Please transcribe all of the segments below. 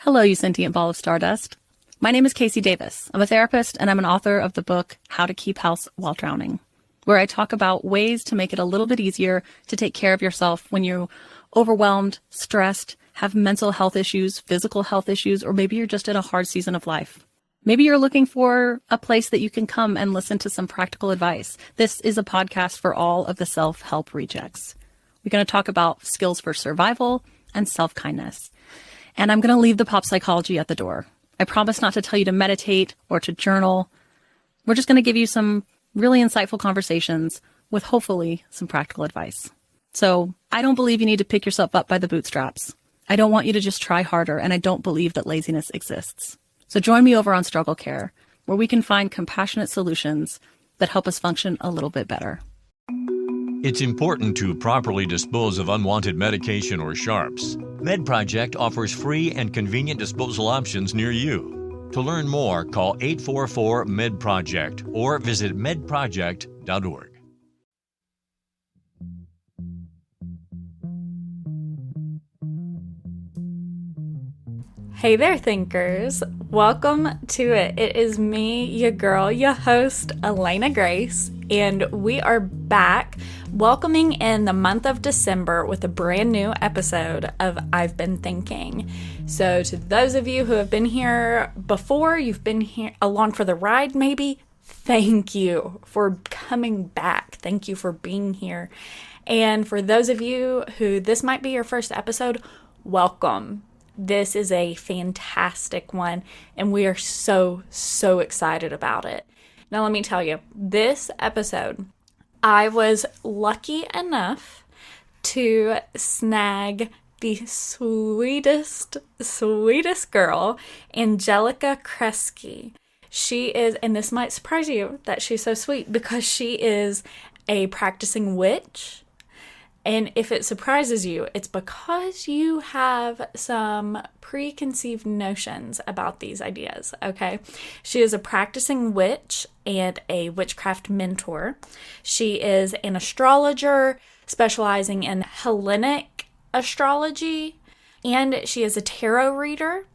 Hello, you sentient ball of stardust. My name is Casey Davis. I'm a therapist and I'm an author of the book How to Keep House While Drowning, where I talk about ways to make it a little bit easier to take care of yourself when you're overwhelmed, stressed, have mental health issues, physical health issues, or maybe you're just in a hard season of life. Maybe you're looking for a place that you can come and listen to some practical advice. This is a podcast for all of the self-help rejects. We're going to talk about skills for survival and self-kindness. And I'm going to leave the pop psychology at the door. I promise not to tell you to meditate or to journal. We're just going to give you some really insightful conversations with hopefully some practical advice. So I don't believe you need to pick yourself up by the bootstraps. I don't want you to just try harder, and I don't believe that laziness exists. So join me over on Struggle Care, where we can find compassionate solutions that help us function a little bit better. It's important to properly dispose of unwanted medication or sharps. MedProject offers free and convenient disposal options near you. To learn more, call 844-MedProject or visit medproject.org. Hey there, thinkers. Welcome to it. It is me, your girl, your host, Elena Grace, and we are back welcoming in the month of December with a brand new episode of I've Been Thinking. So to those of you who have been here before, you've been here along for the ride maybe, thank you for coming back. Thank you for being here. And for those of you who this might be your first episode, welcome. This is a fantastic one, and we are so excited about it. Now, let me tell you, this episode, I was lucky enough to snag the sweetest girl, Angelica Cresci. She is, and this might surprise you that she's so sweet, because she is a practicing witch. And if it surprises you, it's because you have some preconceived notions about these ideas, okay? She is a practicing witch and a witchcraft mentor. She is an astrologer specializing in Hellenic astrology, and she is a tarot reader,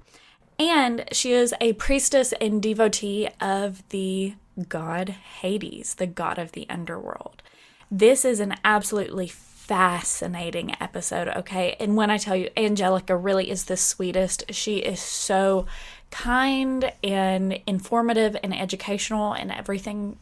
and she is a priestess and devotee of the god Hades, the god of the underworld. This is an absolutely fascinating episode, okay? And when I tell you, Angelica really is the sweetest. She is so kind and informative and educational in everything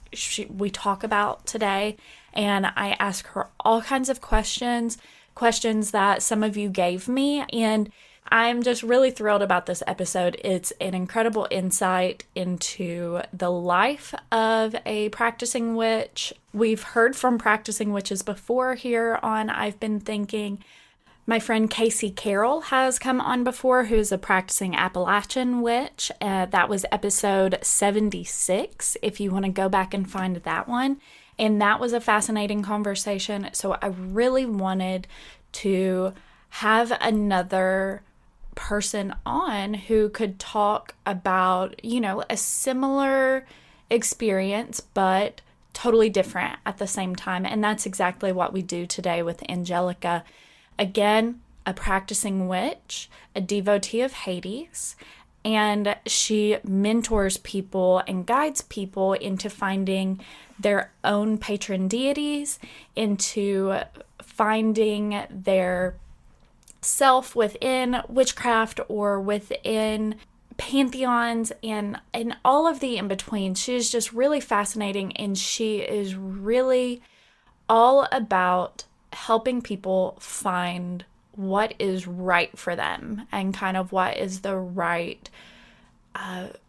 we talk about today. And I ask her all kinds of questions that some of you gave me, and I'm just really thrilled about this episode. It's an incredible insight into the life of a practicing witch. We've heard from practicing witches before here on I've Been Thinking. My friend Casey Carroll has come on before, who's a practicing Appalachian witch. That was episode 76, if you want to go back and find that one. And that was a fascinating conversation. So I really wanted to have another person on who could talk about, a similar experience, but totally different at the same time. And that's exactly what we do today with Angelica. Again, a practicing witch, a devotee of Hades, and she mentors people and guides people into finding their own patron deities, into finding their self within witchcraft or within pantheons and all of the in-between. She is just really fascinating, and she is really all about helping people find what is right for them and kind of what is the right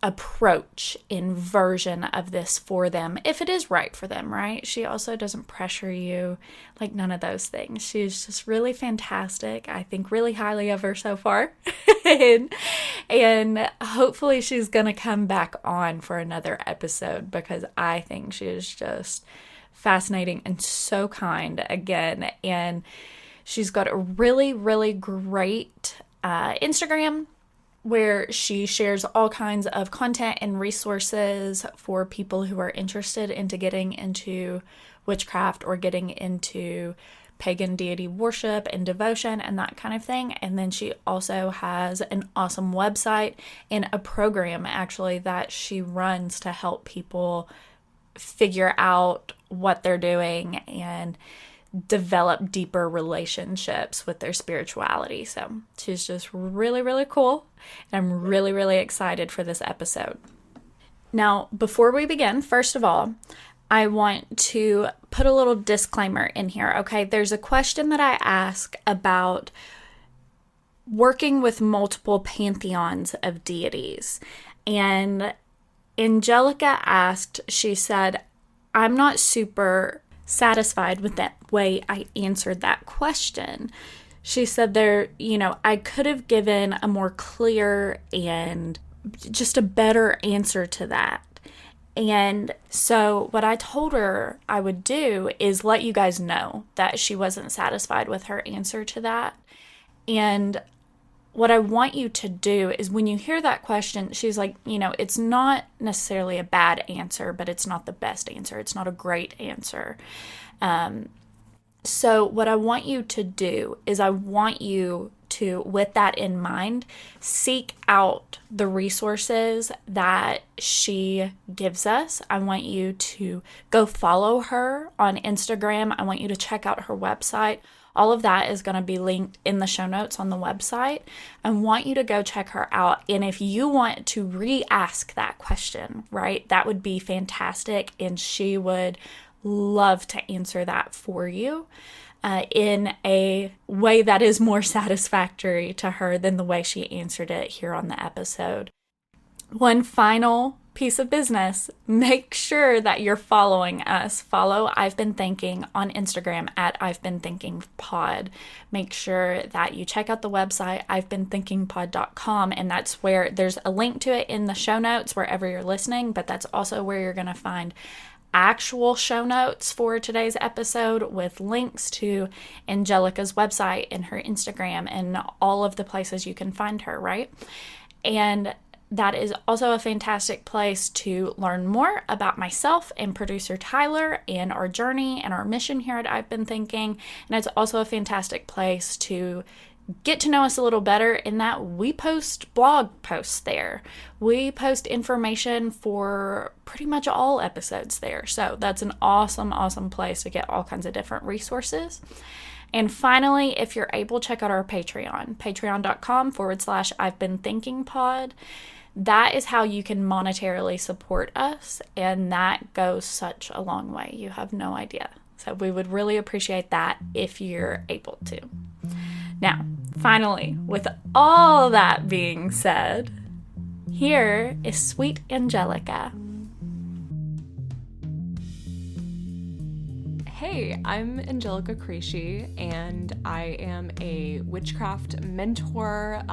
approach and version of this for them, if it is right for them, right? She also doesn't pressure you, like none of those things. She's just really fantastic. I think really highly of her so far. and hopefully she's going to come back on for another episode, because I think she is just fascinating and so kind again. And she's got a really great Instagram, where she shares all kinds of content and resources for people who are interested into getting into witchcraft or getting into pagan deity worship and devotion and that kind of thing. And then she also has an awesome website and a program actually that she runs to help people figure out what they're doing and develop deeper relationships with their spirituality. So she's just really, really cool. And I'm really, really excited for this episode. Now, before we begin, first of all, I want to put a little disclaimer in here, okay? There's a question that I ask about working with multiple pantheons of deities. And Angelica asked, she said, I'm not super satisfied with that way I answered that question. She said I could have given a more clear and just a better answer to that. And so what I told her I would do is let you guys know that she wasn't satisfied with her answer to that. And what I want you to do is when you hear that question, she's like, it's not necessarily a bad answer, but it's not the best answer. It's not a great answer. So what I want you to do is I want you to, with that in mind, seek out the resources that she gives us. I want you to go follow her on Instagram. I want you to check out her website. All of that is going to be linked in the show notes on the website. I want you to go check her out. And if you want to re-ask that question, right, that would be fantastic. And she would love to answer that for you in a way that is more satisfactory to her than the way she answered it here on the episode. One final piece of business, make sure that you're following us. Follow I've Been Thinking on Instagram at I've Been Thinking Pod. Make sure that you check out the website I'veBeenThinkingPod.com, and that's where there's a link to it in the show notes wherever you're listening, but that's also where you're going to find actual show notes for today's episode with links to Angelica's website and her Instagram and all of the places you can find her, right? And that is also a fantastic place to learn more about myself and producer Tyler and our journey and our mission here at I've Been Thinking. And it's also a fantastic place to get to know us a little better in that we post blog posts there. We post information for pretty much all episodes there. So that's an awesome, awesome place to get all kinds of different resources. And finally, if you're able, check out our Patreon, patreon.com/I've Been Thinking Pod. That is how you can monetarily support us. And that goes such a long way. You have no idea. So we would really appreciate that if you're able to. Now, finally, with all that being said, here is sweet Angelica. Hey, I'm Angelica Cresci, and I am a witchcraft mentor,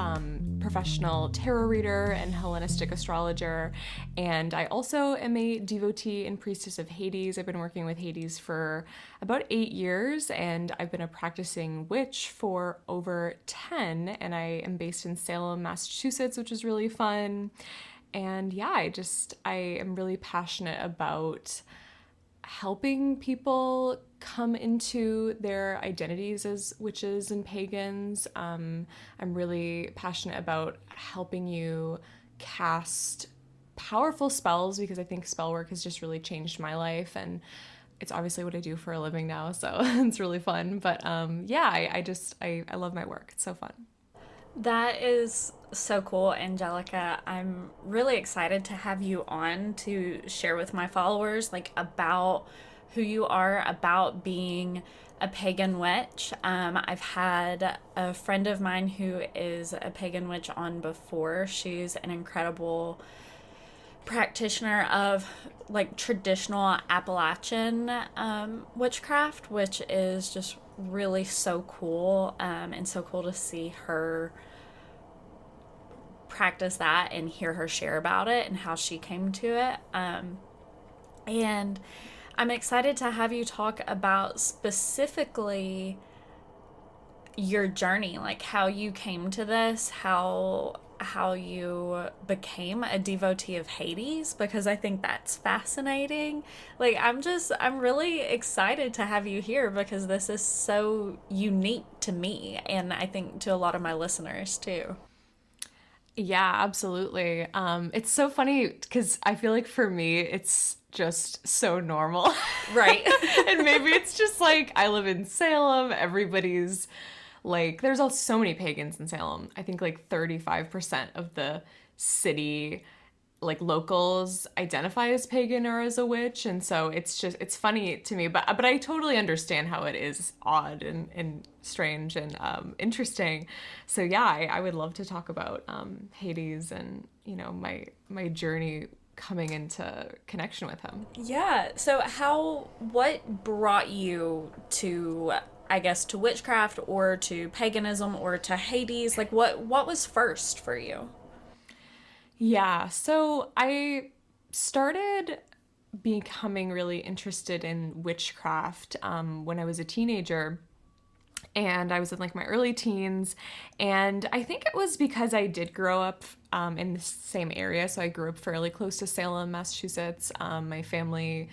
professional tarot reader, and Hellenistic astrologer, and I also am a devotee and priestess of Hades. I've been working with Hades for about 8 years, and I've been a practicing witch for over 10, and I am based in Salem, Massachusetts, which is really fun. And yeah, I am really passionate about helping people come into their identities as witches and pagans. I'm really passionate about helping you cast powerful spells because I think spell work has just really changed my life, and it's obviously what I do for a living now, so it's really fun. But yeah, I love my work. It's so fun. That is so cool, Angelica. I'm really excited to have you on to share with my followers about who you are, about being a pagan witch. I've had a friend of mine who is a pagan witch on before. She's an incredible practitioner of traditional Appalachian witchcraft, which is just really so cool, and so cool to see her practice that and hear her share about it and how she came to it. And I'm excited to have you talk about specifically your journey, how you came to this, how how you became a devotee of Hades, because I think that's fascinating. Like, I'm really excited to have you here because this is so unique to me, and I think to a lot of my listeners too. Yeah, absolutely. It's so funny because I feel like for me, it's just so normal. Right. And maybe it's just like I live in Salem. Everybody's like, there's also so many pagans in Salem. I think like 35% of the city, like locals, identify as pagan or as a witch. And so it's funny to me, but I totally understand how it is odd and strange and interesting. So yeah, I would love to talk about Hades and, you know, my journey coming into connection with him. Yeah. So what brought you to, I guess, to witchcraft or to paganism or to Hades? Like, what was first for you? Yeah, so I started becoming really interested in witchcraft when I was a teenager. And I was in like my early teens. And I think it was because I did grow up in the same area. So I grew up fairly close to Salem, Massachusetts. My family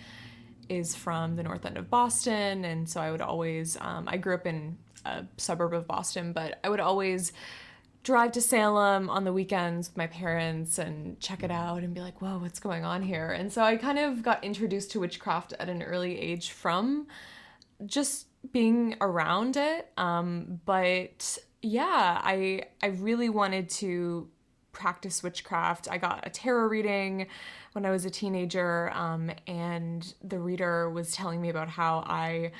is from the north end of Boston. And so I would always, I grew up in a suburb of Boston, but I would always drive to Salem on the weekends with my parents and check it out and be like, whoa, what's going on here? And so I kind of got introduced to witchcraft at an early age from just being around it. But yeah, I really wanted to practice witchcraft. I got a tarot reading when I was a teenager, and the reader was telling me about how I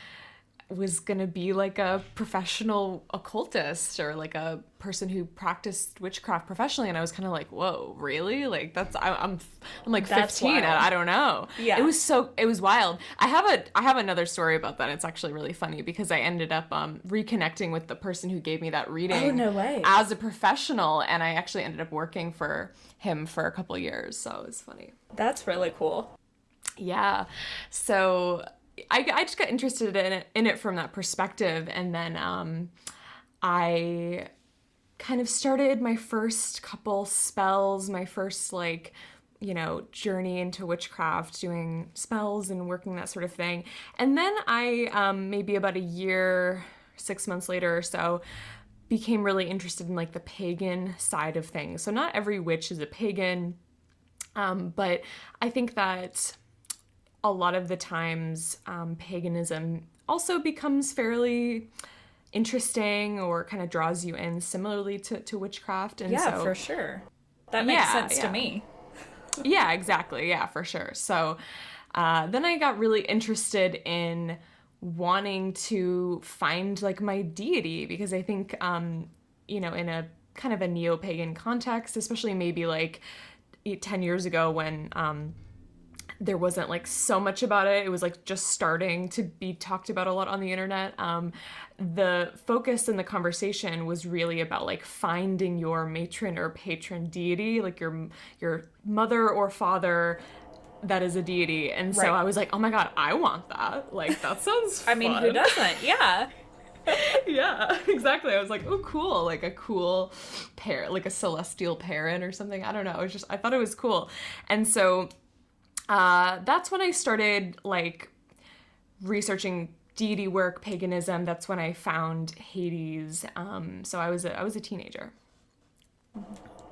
was gonna be like a professional occultist or like a person who practiced witchcraft professionally, and I was kind of like, whoa, really? Like I'm like 15. I don't know. Yeah, it was wild. I have another story about that. It's actually really funny because I ended up reconnecting with the person who gave me that reading. Oh, no way. As a professional, and I actually ended up working for him for a couple years. So it was funny. That's really cool. Yeah. So I just got interested in it from that perspective, and then I kind of started my first couple spells, my first like, you know, journey into witchcraft, doing spells and working that sort of thing. And then I maybe about a year, 6 months later or so, became really interested in like the pagan side of things. So not every witch is a pagan, but I think that a lot of the times paganism also becomes fairly interesting or kind of draws you in similarly to witchcraft. And Yeah, so, for sure. That makes sense to me. Yeah, exactly. Yeah, for sure. So then I got really interested in wanting to find like my deity, because I think, you know, in a kind of a neo-pagan context, especially maybe like 10 years ago when there wasn't like so much about it. It was like just starting to be talked about a lot on the internet. The focus in the conversation was really about like finding your matron or patron deity, like your mother or father that is a deity. And so I was like, oh my God, I want that. Like, that sounds fun. I mean, who doesn't? Yeah. Yeah, exactly. I was like, oh, cool. Like a cool pair, like a celestial parent or something. I don't know. It was just, I thought it was cool. And so that's when I started like researching deity work, paganism. That's when I found Hades. So I was a teenager.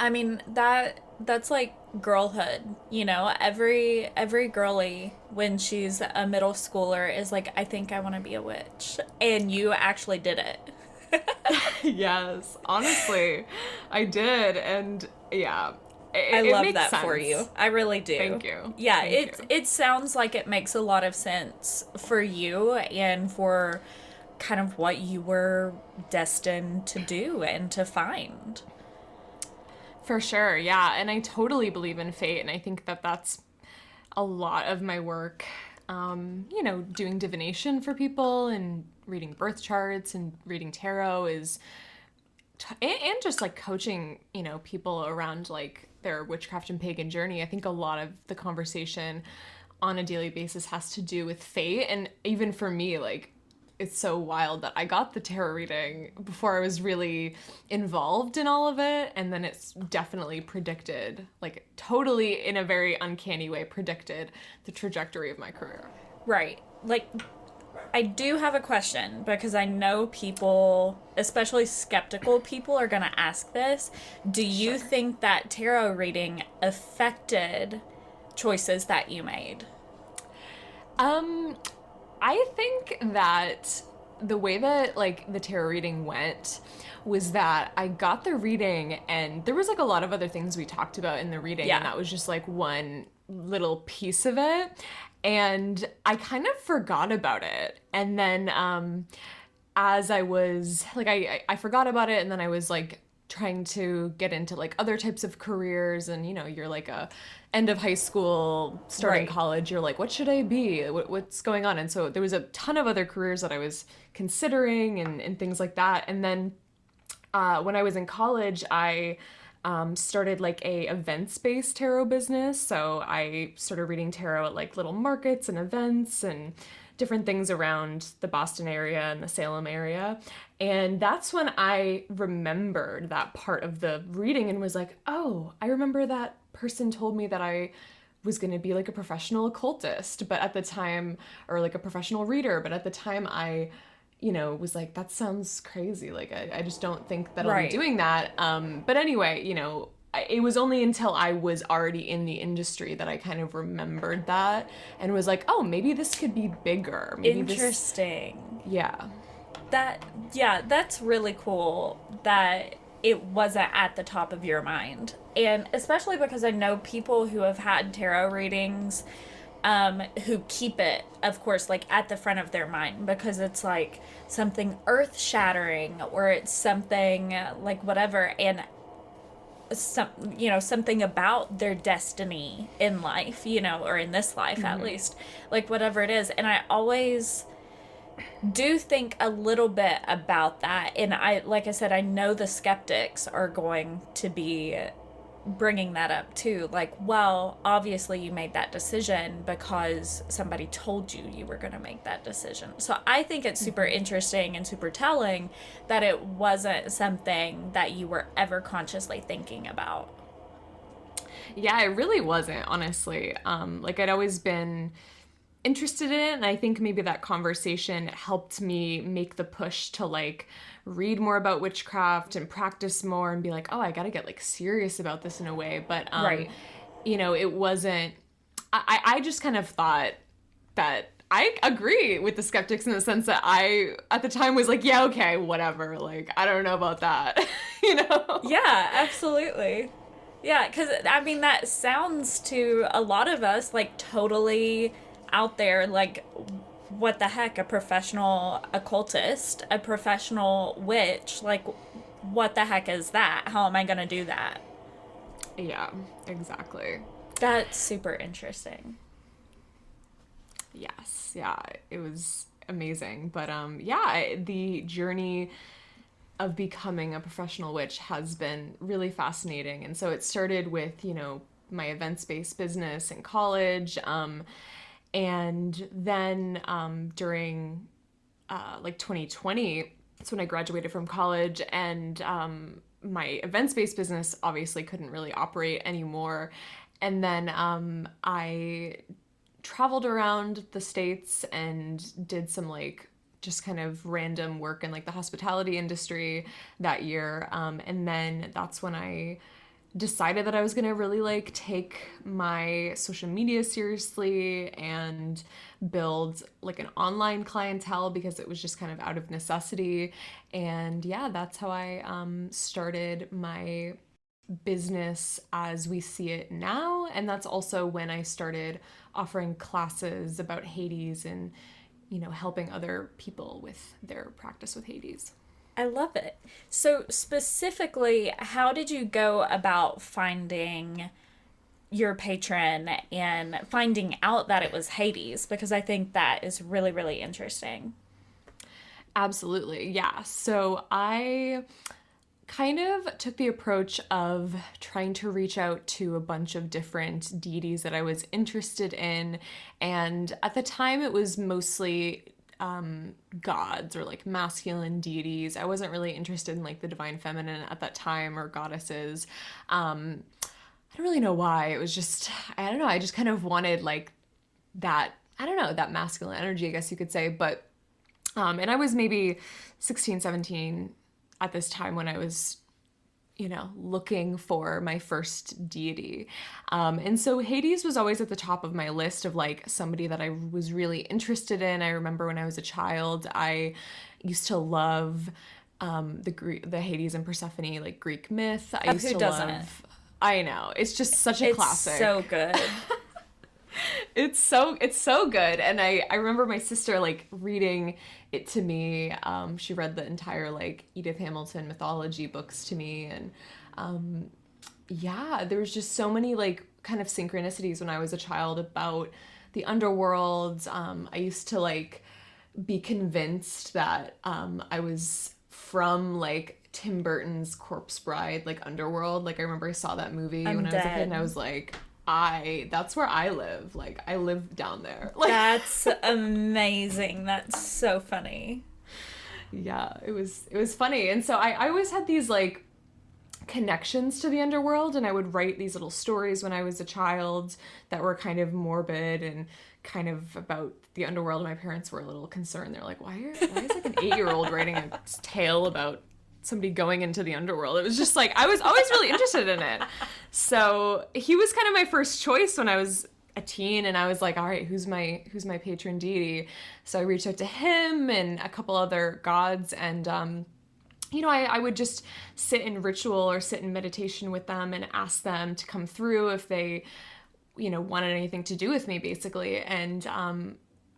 I mean, that's like girlhood, you know. Every girly when she's a middle schooler is like, I think I want to be a witch, and you actually did it. Yes, honestly, I did, and yeah. I love that sense. for you. I really do. Thank you. Yeah, Thank you. It sounds like it makes a lot of sense for you and for kind of what you were destined to do and to find. For sure, yeah. And I totally believe in fate, and I think that that's a lot of my work, you know, doing divination for people and reading birth charts and reading tarot is, and just like coaching, you know, people around like their witchcraft and pagan journey. I think a lot of the conversation on a daily basis has to do with fate. And even for me, like it's so wild that I got the tarot reading before I was really involved in all of it, and then it's definitely predicted, like totally in a very uncanny way, predicted the trajectory of my career. Right. Like, I do have a question because I know people, especially skeptical people, are going to ask this. Do you think that tarot reading affected choices that you made? I think that the way that like the tarot reading went was that I got the reading, and there was like a lot of other things we talked about in the reading, Yeah. and that was just like one little piece of it, and I kind of forgot about it. And then as I was like, I forgot about it, and then I was like trying to get into like other types of careers, and you're like a end of high school, starting Right. college, you're like, what should I be? What's going on? And so there was a ton of other careers that I was considering, and things like that. And then when I was in college, I started like a events-based tarot business. So I started reading tarot at like little markets and events and different things around the Boston area and the Salem area. And that's when I remembered that part of the reading and was like, oh, I remember that person told me that I was going to be like a professional occultist, but at the time, or like a professional reader, but at the time I was like, that sounds crazy. Like, I just don't think that I'll Right. be doing that. But anyway, it was only until I was already in the industry that I kind of remembered that and was like, oh, maybe this could be bigger. Maybe Interesting. Yeah. That's really cool that it wasn't at the top of your mind. And especially because I know people who have had tarot readings who keep it, of course, like at the front of their mind because it's like something earth-shattering or it's something like whatever, and something about their destiny in life, or in this life at least, like whatever it is. And I always do think a little bit about that, and like I said, I know the skeptics are going to be bringing that up too, like, well, obviously you made that decision because somebody told you you were going to make that decision. So I think it's super interesting and super telling that it wasn't something that you were ever consciously thinking about. Yeah, it really wasn't, honestly. Like, I'd always been interested in it, and I think maybe that conversation helped me make the push to like read more about witchcraft and practice more and be like, oh, I gotta get like serious about this in a way. But Right. It wasn't, I just kind of thought that I agree with the skeptics in the sense that I at the time was like, yeah, okay, whatever, like I don't know about that. Yeah, absolutely. Yeah, because I mean, that sounds to a lot of us like totally out there, like, what the heck, a professional occultist, a professional witch, like, what the heck is that? How am I going to do that? Yeah, exactly. That's super interesting. Yes, yeah, it was amazing. But the journey of becoming a professional witch has been really fascinating. And so it started with, my events-based business in college, and then during like 2020, that's when I graduated from college, and my events-based business obviously couldn't really operate anymore. And then I traveled around the States and did some like just kind of random work in like the hospitality industry that year. And then that's when I decided that I was going to really like take my social media seriously and build like an online clientele because it was just kind of out of necessity. And yeah, that's how I started my business as we see it now. And that's also when I started offering classes about Hades and, helping other people with their practice with Hades. I love it. So specifically, how did you go about finding your patron and finding out that it was Hades? Because I think that is really, really interesting. Absolutely. Yeah. So I kind of took the approach of trying to reach out to a bunch of different deities that I was interested in. And at the time, it was mostly gods or like masculine deities. I wasn't really interested in like the divine feminine at that time or goddesses. I don't really know why. It was just, I don't know. I just kind of wanted like that, I don't know, that masculine energy, I guess you could say. But, and I was maybe 16, 17 at this time when I was, looking for my first deity. And so Hades was always at the top of my list of like somebody that I was really interested in. I remember when I was a child, I used to love the Hades and Persephone, like Greek myth. I used to love. I know. It's just such a classic. It's so good. It's so good. And I remember my sister like reading it to me. She read the entire like Edith Hamilton mythology books to me. And there was just so many like kind of synchronicities when I was a child about the underworld. I used to like be convinced that I was from like Tim Burton's Corpse Bride, like Underworld. Like I remember I saw that movie when I was a kid and I was like, that's where I live. Like I live down there. Like, that's amazing. That's so funny. Yeah, it was funny. And so I always had these like connections to the underworld, and I would write these little stories when I was a child that were kind of morbid and kind of about the underworld. And my parents were a little concerned. They're like, why is like an 8-year-old writing a tale about somebody going into the underworld? It was just like, I was always really interested in it. So he was kind of my first choice when I was a teen, and I was like, all right, who's my patron deity? So I reached out to him and a couple other gods, and I would just sit in ritual or sit in meditation with them and ask them to come through if they wanted anything to do with me, basically. And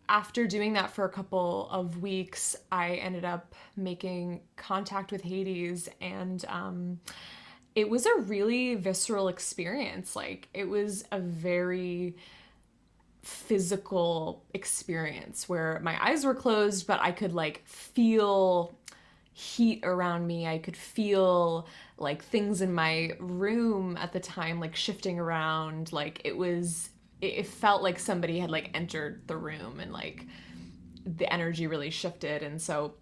after doing that for a couple of weeks, I ended up making contact with Hades, and it was a really visceral experience. Like, it was a very physical experience where my eyes were closed, but I could like feel heat around me. I could feel like things in my room at the time like shifting around. Like it felt like somebody had like entered the room, and like the energy really shifted. And so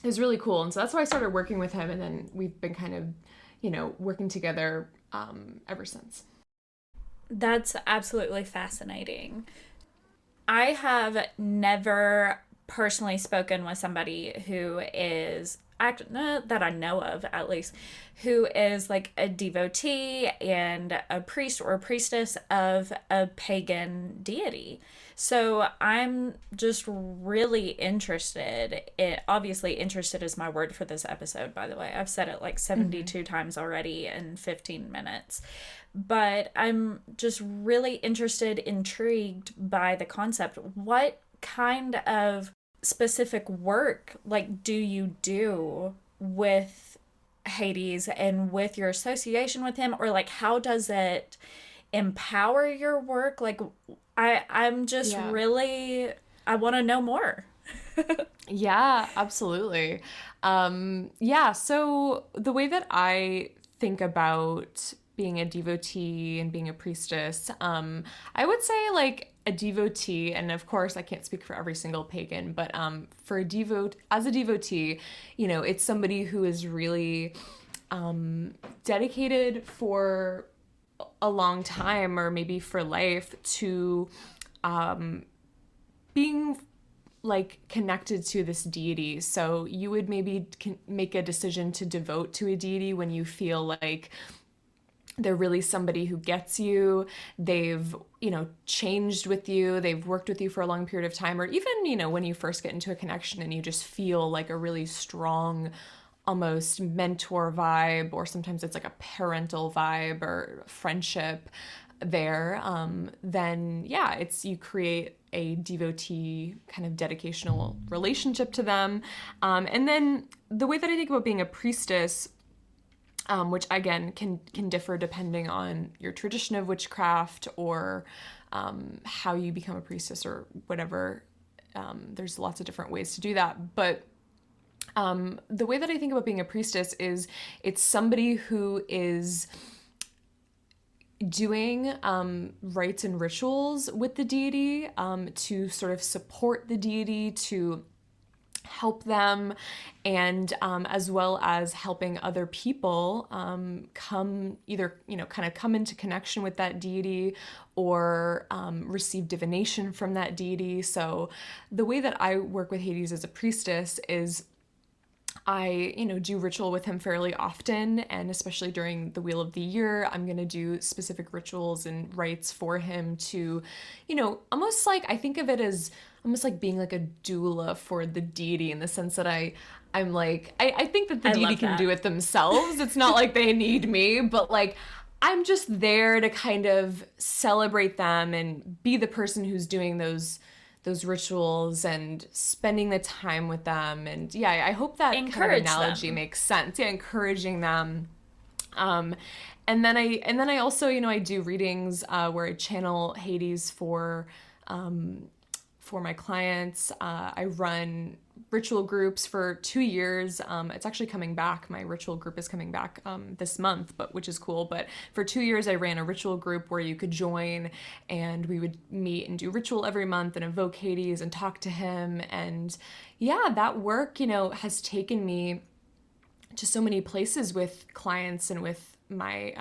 it was really cool. And so that's why I started working with him, and then we've been kind of working together ever since. That's absolutely fascinating. I have never personally spoken with somebody who is, that I know of at least, who is like a devotee and a priest or a priestess of a pagan deity. So I'm just really interested. Obviously, interested is my word for this episode, by the way. I've said it like 72 times already in 15 minutes. But I'm just really interested, intrigued by the concept. What kind of specific work like do you do with Hades and with your association with him, or like how does it empower your work? Like I'm just really, I want to know more. Yeah, absolutely. So the way that I think about being a devotee and being a priestess, I would say like a devotee, and of course I can't speak for every single pagan, but as a devotee, it's somebody who is really dedicated for a long time, or maybe for life, to being like connected to this deity. So you would maybe make a decision to devote to a deity when you feel like they're really somebody who gets you. They've, changed with you. They've worked with you for a long period of time. Or even, when you first get into a connection and you just feel like a really strong, almost mentor vibe, or sometimes it's like a parental vibe or friendship there, then you create a devotee kind of dedicational relationship to them. And then the way that I think about being a priestess, which again can differ depending on your tradition of witchcraft or how you become a priestess or whatever. There's lots of different ways to do that. But the way that I think about being a priestess is it's somebody who is doing rites and rituals with the deity to sort of support the deity, to help them, and as well as helping other people come either, kind of come into connection with that deity or receive divination from that deity. So the way that I work with Hades as a priestess is I, do ritual with him fairly often, and especially during the Wheel of the Year, I'm going to do specific rituals and rites for him to, almost like, I think of it as almost like being like a doula for the deity, in the sense that I'm like, I think that the deity can do it themselves. It's not like they need me, but like, I'm just there to kind of celebrate them and be the person who's doing those rituals and spending the time with them. And yeah, I hope that kind of analogy makes sense. Yeah, encouraging them. And then I also, I do readings where I channel Hades for my clients. I run ritual groups for 2 years. It's actually coming back. My ritual group is coming back this month, which is cool. But for 2 years, I ran a ritual group where you could join, and we would meet and do ritual every month and invoke Hades and talk to him. And yeah, that work, has taken me to so many places with clients and with my,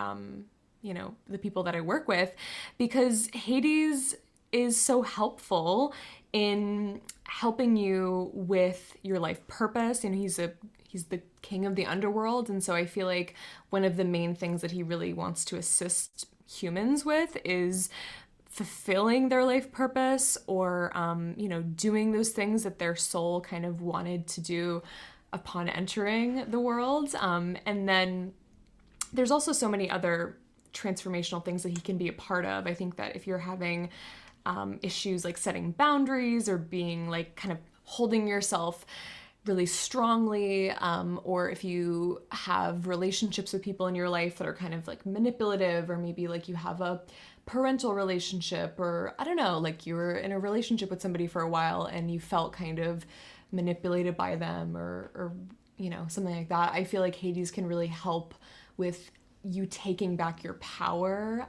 the people that I work with, because Hades is so helpful in helping you with your life purpose. He's the king of the underworld, and so I feel like one of the main things that he really wants to assist humans with is fulfilling their life purpose, or doing those things that their soul kind of wanted to do upon entering the world. And then there's also so many other transformational things that he can be a part of. I think that if you're having issues like setting boundaries or being like kind of holding yourself really strongly, or if you have relationships with people in your life that are kind of like manipulative, or maybe like you have a parental relationship, or I don't know, like you were in a relationship with somebody for a while and you felt kind of manipulated by them, or something like that. I feel like Hades can really help with you taking back your power,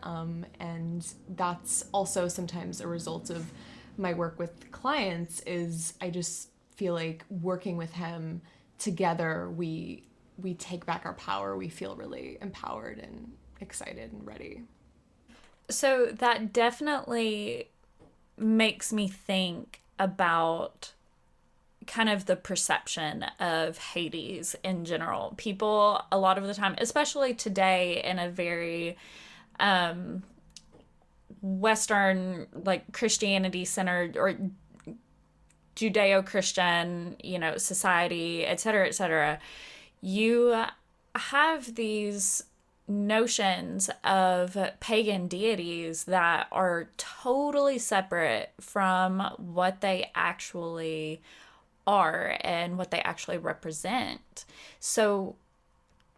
and that's also sometimes a result of my work with clients. Is I just feel like working with him together, we take back our power. We feel really empowered and excited and ready. So that definitely makes me think about kind of the perception of Hades in general. People, a lot of the time, especially today in a very Western, like Christianity centered or Judeo-Christian, society, etc., you have these notions of pagan deities that are totally separate from what they actually are and what they actually represent. So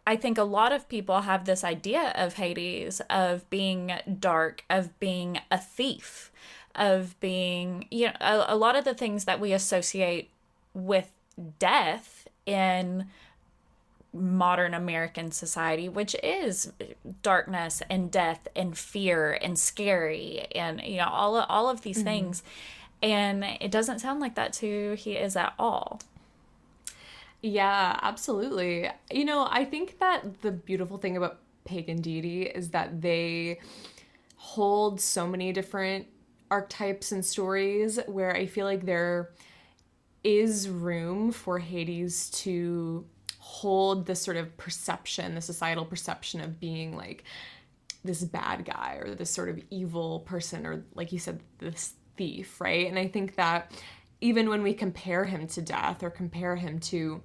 I think a lot of people have this idea of Hades of being dark, of being a thief, of being, a lot of the things that we associate with death in modern American society, which is darkness and death and fear and scary and, all of these things. And it doesn't sound like that to he is at all. Yeah, absolutely. I think that the beautiful thing about pagan deity is that they hold so many different archetypes and stories, where I feel like there is room for Hades to hold this sort of perception, the societal perception of being like this bad guy or this sort of evil person, or like you said, this thief, right? And I think that even when we compare him to death or compare him to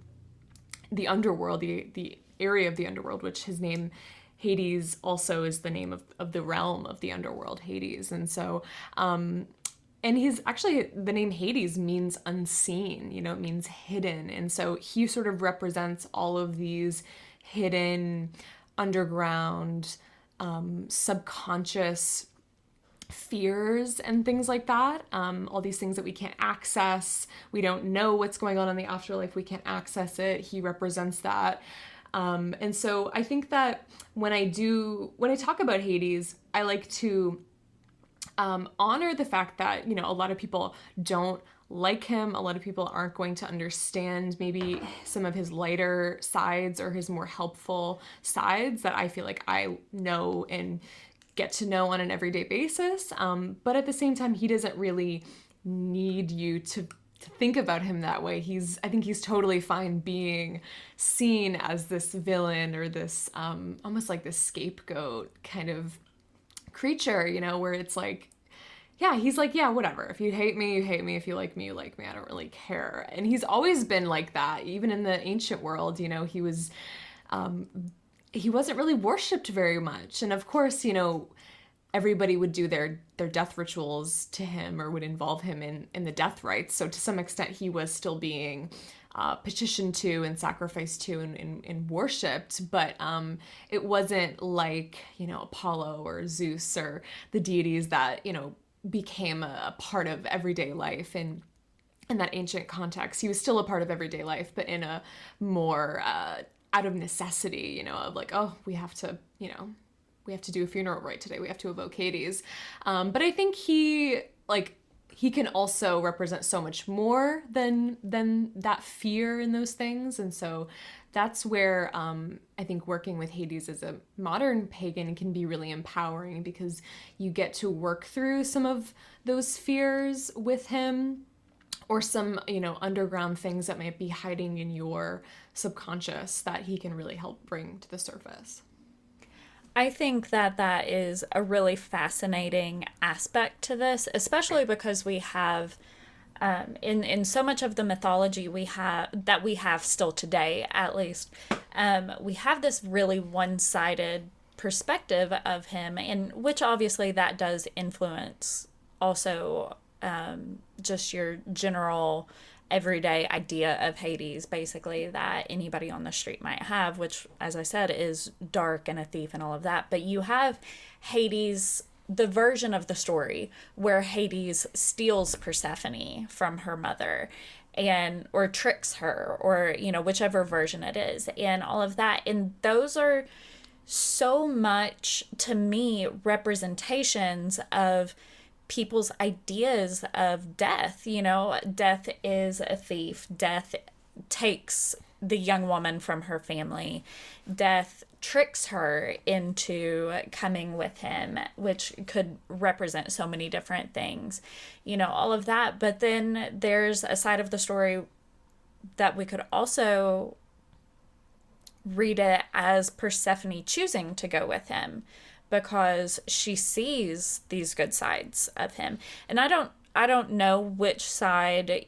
the underworld, the area of the underworld, which his name Hades also is the name of the realm of the underworld, Hades. And so, and he's actually, the name Hades means unseen, it means hidden. And so he sort of represents all of these hidden, underground, subconscious fears and things like that. All these things that we can't access. We don't know what's going on in the afterlife. We can't access it. He represents that. And so I think that when I talk about Hades, I like to honor the fact that, a lot of people don't like him. A lot of people aren't going to understand maybe some of his lighter sides or his more helpful sides that I feel like I know and get to know on an everyday basis. But at the same time, he doesn't really need you to think about him that way. I think he's totally fine being seen as this villain or this almost like this scapegoat kind of creature, where it's like, yeah, he's like, yeah, whatever. If you hate me, you hate me. If you like me, you like me. I don't really care. And he's always been like that. Even in the ancient world, he was, he wasn't really worshipped very much. And of course, everybody would do their death rituals to him or would involve him in the death rites. So to some extent, he was still being petitioned to and sacrificed to and worshipped. But it wasn't like, Apollo or Zeus or the deities that, became a part of everyday life. And in that ancient context, he was still a part of everyday life, but in a more out of necessity, of like, oh, we have to do a funeral rite today. We have to evoke Hades. But I think he can also represent so much more than that fear in those things. And so that's where I think working with Hades as a modern pagan can be really empowering, because you get to work through some of those fears with him, or some, underground things that might be hiding in your subconscious that he can really help bring to the surface. I think that is a really fascinating aspect to this, especially because we have, in so much of the mythology we have still today, at least, we have this really one-sided perspective of him, and which obviously that does influence also just your general everyday idea of Hades, basically, that anybody on the street might have, which, as I said, is dark and a thief and all of that. But you have Hades, the version of the story where Hades steals Persephone from her mother or tricks her, or, whichever version it is, and all of that. And those are so much, to me, representations of people's ideas of death. Death is a thief. Death takes the young woman from her family. Death tricks her into coming with him, which could represent so many different things, all of that. But then there's a side of the story that we could also read it as Persephone choosing to go with him, because she sees these good sides of him. And I don't know which side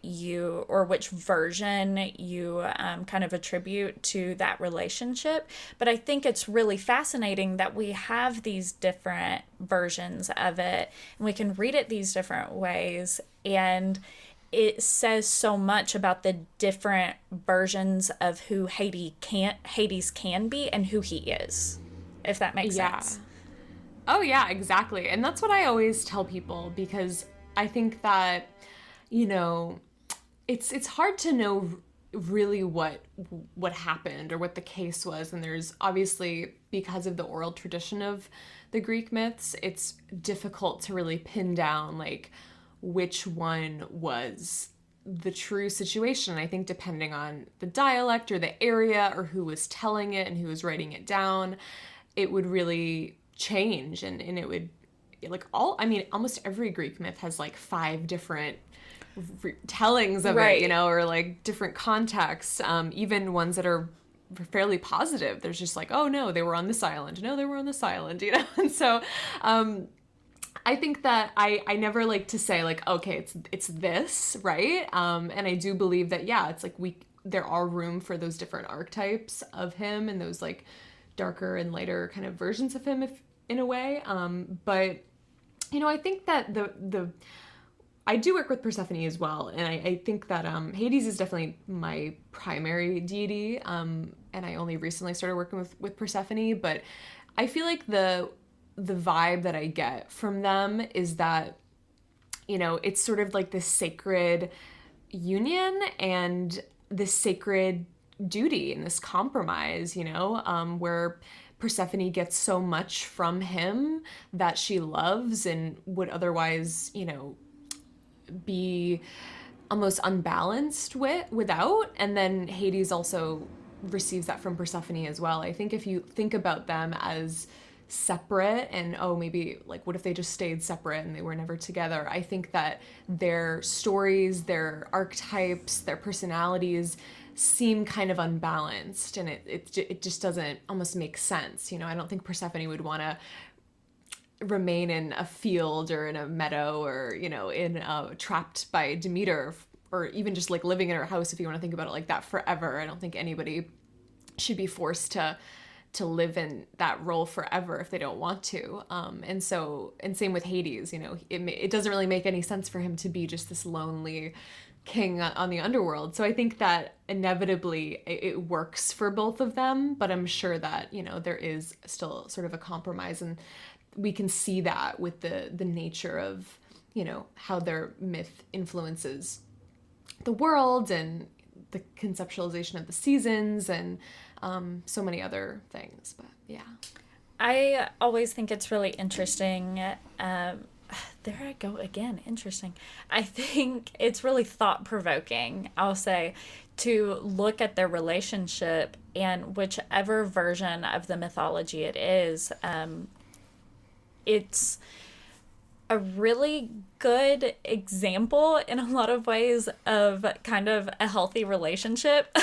or which version you kind of attribute to that relationship, but I think it's really fascinating that we have these different versions of it, and we can read it these different ways, and it says so much about the different versions of who Hades can be and who he is, if that makes sense. Oh, yeah, exactly. And that's what I always tell people, because I think that, it's hard to know really what happened or what the case was. And there's obviously, because of the oral tradition of the Greek myths, it's difficult to really pin down like which one was the true situation. I think depending on the dialect or the area or who was telling it and who was writing it down, it would really change, and it would almost every Greek myth has like 5 different tellings of it, or like different contexts, even ones that are fairly positive. There's just like, oh no, they were on this island. No, they were on this island, And so I think that I never like to say like, okay, it's this, right? And I do believe that, yeah, it's like there are room for those different archetypes of him and those like darker and lighter kind of versions of him, if in a way. But I think that I do work with Persephone as well, and I think that Hades is definitely my primary deity, and I only recently started working with Persephone, but I feel like the vibe that I get from them is that, it's sort of like this sacred union and this sacred duty and this compromise, where Persephone gets so much from him that she loves and would otherwise, be almost unbalanced without. And then Hades also receives that from Persephone as well. I think if you think about them as separate and maybe like what if they just stayed separate and they were never together, I think that their stories, their archetypes, their personalities seem kind of unbalanced, and it just doesn't almost make sense. I don't think Persephone would want to remain in a field or in a meadow or trapped by Demeter, or even just like living in her house, if you want to think about it like that, forever. I don't think anybody should be forced to live in that role forever if they don't want to. And same with Hades, it doesn't really make any sense for him to be just this lonely king on the underworld. So I think that inevitably it works for both of them, but I'm sure that, there is still sort of a compromise, and we can see that with the nature of, how their myth influences the world and the conceptualization of the seasons and so many other things. But yeah. I always think it's really interesting. There I go again. Interesting. I think it's really thought-provoking, I'll say, to look at their relationship, and whichever version of the mythology it is, it's a really good example in a lot of ways of kind of a healthy relationship.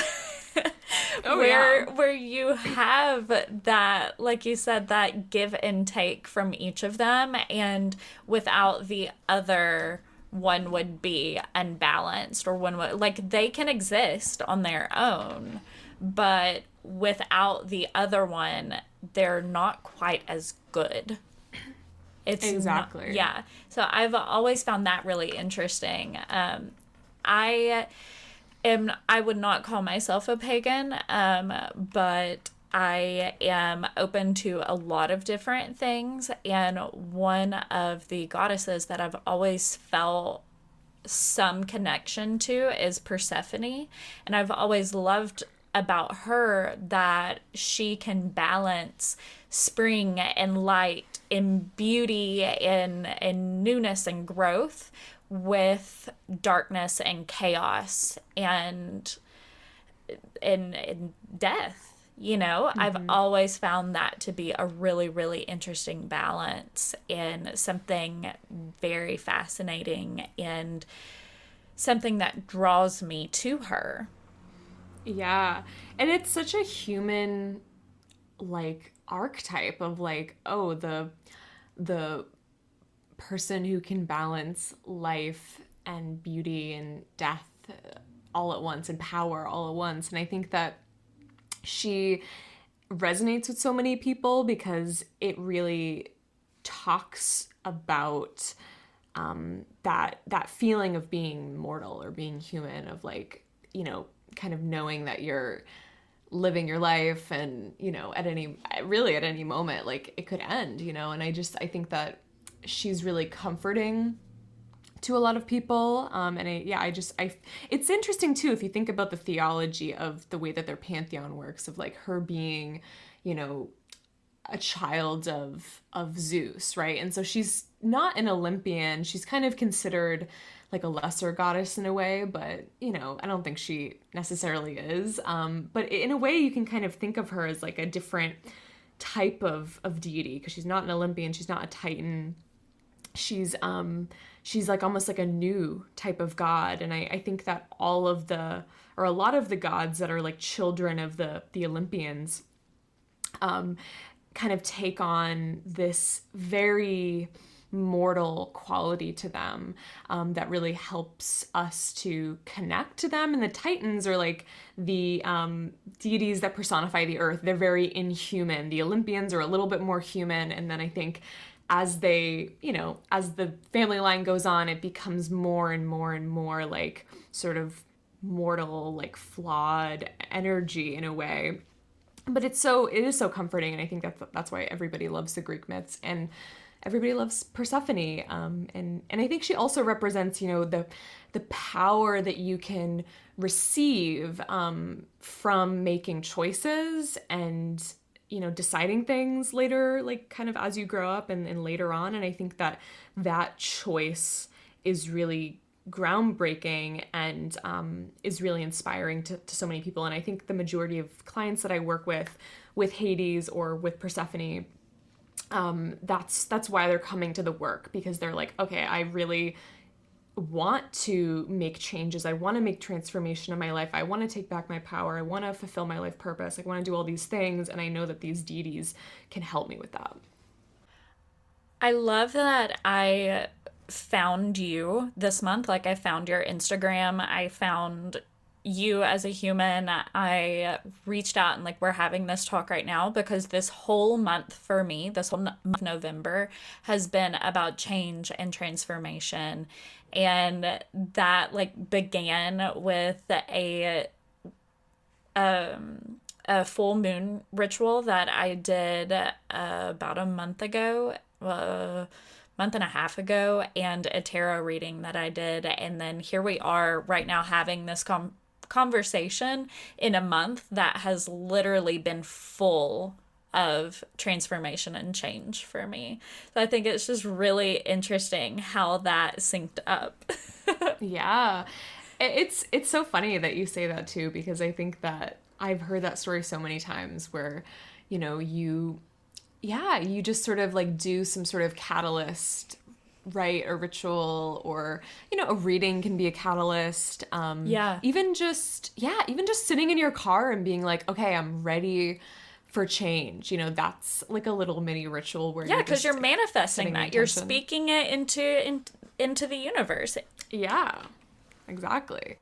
Where you have that, like you said, that give and take from each of them, and without the other, one would be unbalanced, or one would, like, they can exist on their own, but without the other one, they're not quite as good. It's exactly. Yeah. So I've always found that really interesting. I would not call myself a pagan, but I am open to a lot of different things. And one of the goddesses that I've always felt some connection to is Persephone. And I've always loved about her that she can balance spring and light and beauty and newness and growth with darkness and chaos and death. Mm-hmm. I've always found that to be a really, really interesting balance, and something very fascinating, and something that draws me to her. Yeah. And it's such a human, like, archetype of, like, the person who can balance life and beauty and death all at once, and power all at once. And I think that she resonates with so many people because it really talks about that feeling of being mortal or being human, of, like, kind of knowing that you're living your life, and at any moment, like, it could end, and I think that she's really comforting to a lot of people, it's interesting too if you think about the theology of the way that their pantheon works, of, like, her being a child of Zeus, right? And so she's not an Olympian, she's kind of considered like a lesser goddess in a way, but I don't think she necessarily is. But in a way, you can kind of think of her as like a different type of deity, because she's not an Olympian, she's not a Titan. She's like almost like a new type of god. And I think that a lot of the gods that are like children of the Olympians kind of take on this very mortal quality to them that really helps us to connect to them. And the Titans are like the deities that personify the earth. They're very inhuman. The Olympians are a little bit more human. And then I think as the family line goes on, it becomes more and more and more like sort of mortal, like flawed energy in a way. But it is so comforting, and I think that's why everybody loves the Greek myths. And everybody loves Persephone. And I think she also represents, the power that you can receive from making choices and, deciding things later, like kind of as you grow up and later on. And I think that choice is really groundbreaking and is really inspiring to so many people. And I think the majority of clients that I work with Hades or with Persephone, that's why they're coming to the work, because they're like, okay, I really want to make changes. I want to make transformation in my life. I want to take back my power. I want to fulfill my life purpose. I want to do all these things. And I know that these deities can help me with that. I love that I found you this month. Like, I found your Instagram. I found you as a human. I reached out and we're having this talk right now because this whole month for me, this whole month of November has been about change and transformation. And that began with a full moon ritual that I did about a month ago, month and a half ago, and a tarot reading that I did. And then here we are right now having this conversation in a month that has literally been full of transformation and change for me. So I think it's just really interesting how that synced up. Yeah. It's so funny that you say that too, because I think that I've heard that story so many times where, you just sort of do some sort of catalyst, right? A ritual, or, a reading can be a catalyst. Even just sitting in your car and being like, okay, I'm ready for change. That's like a little mini ritual where because you're manifesting that. You're speaking it into the universe. Yeah, exactly.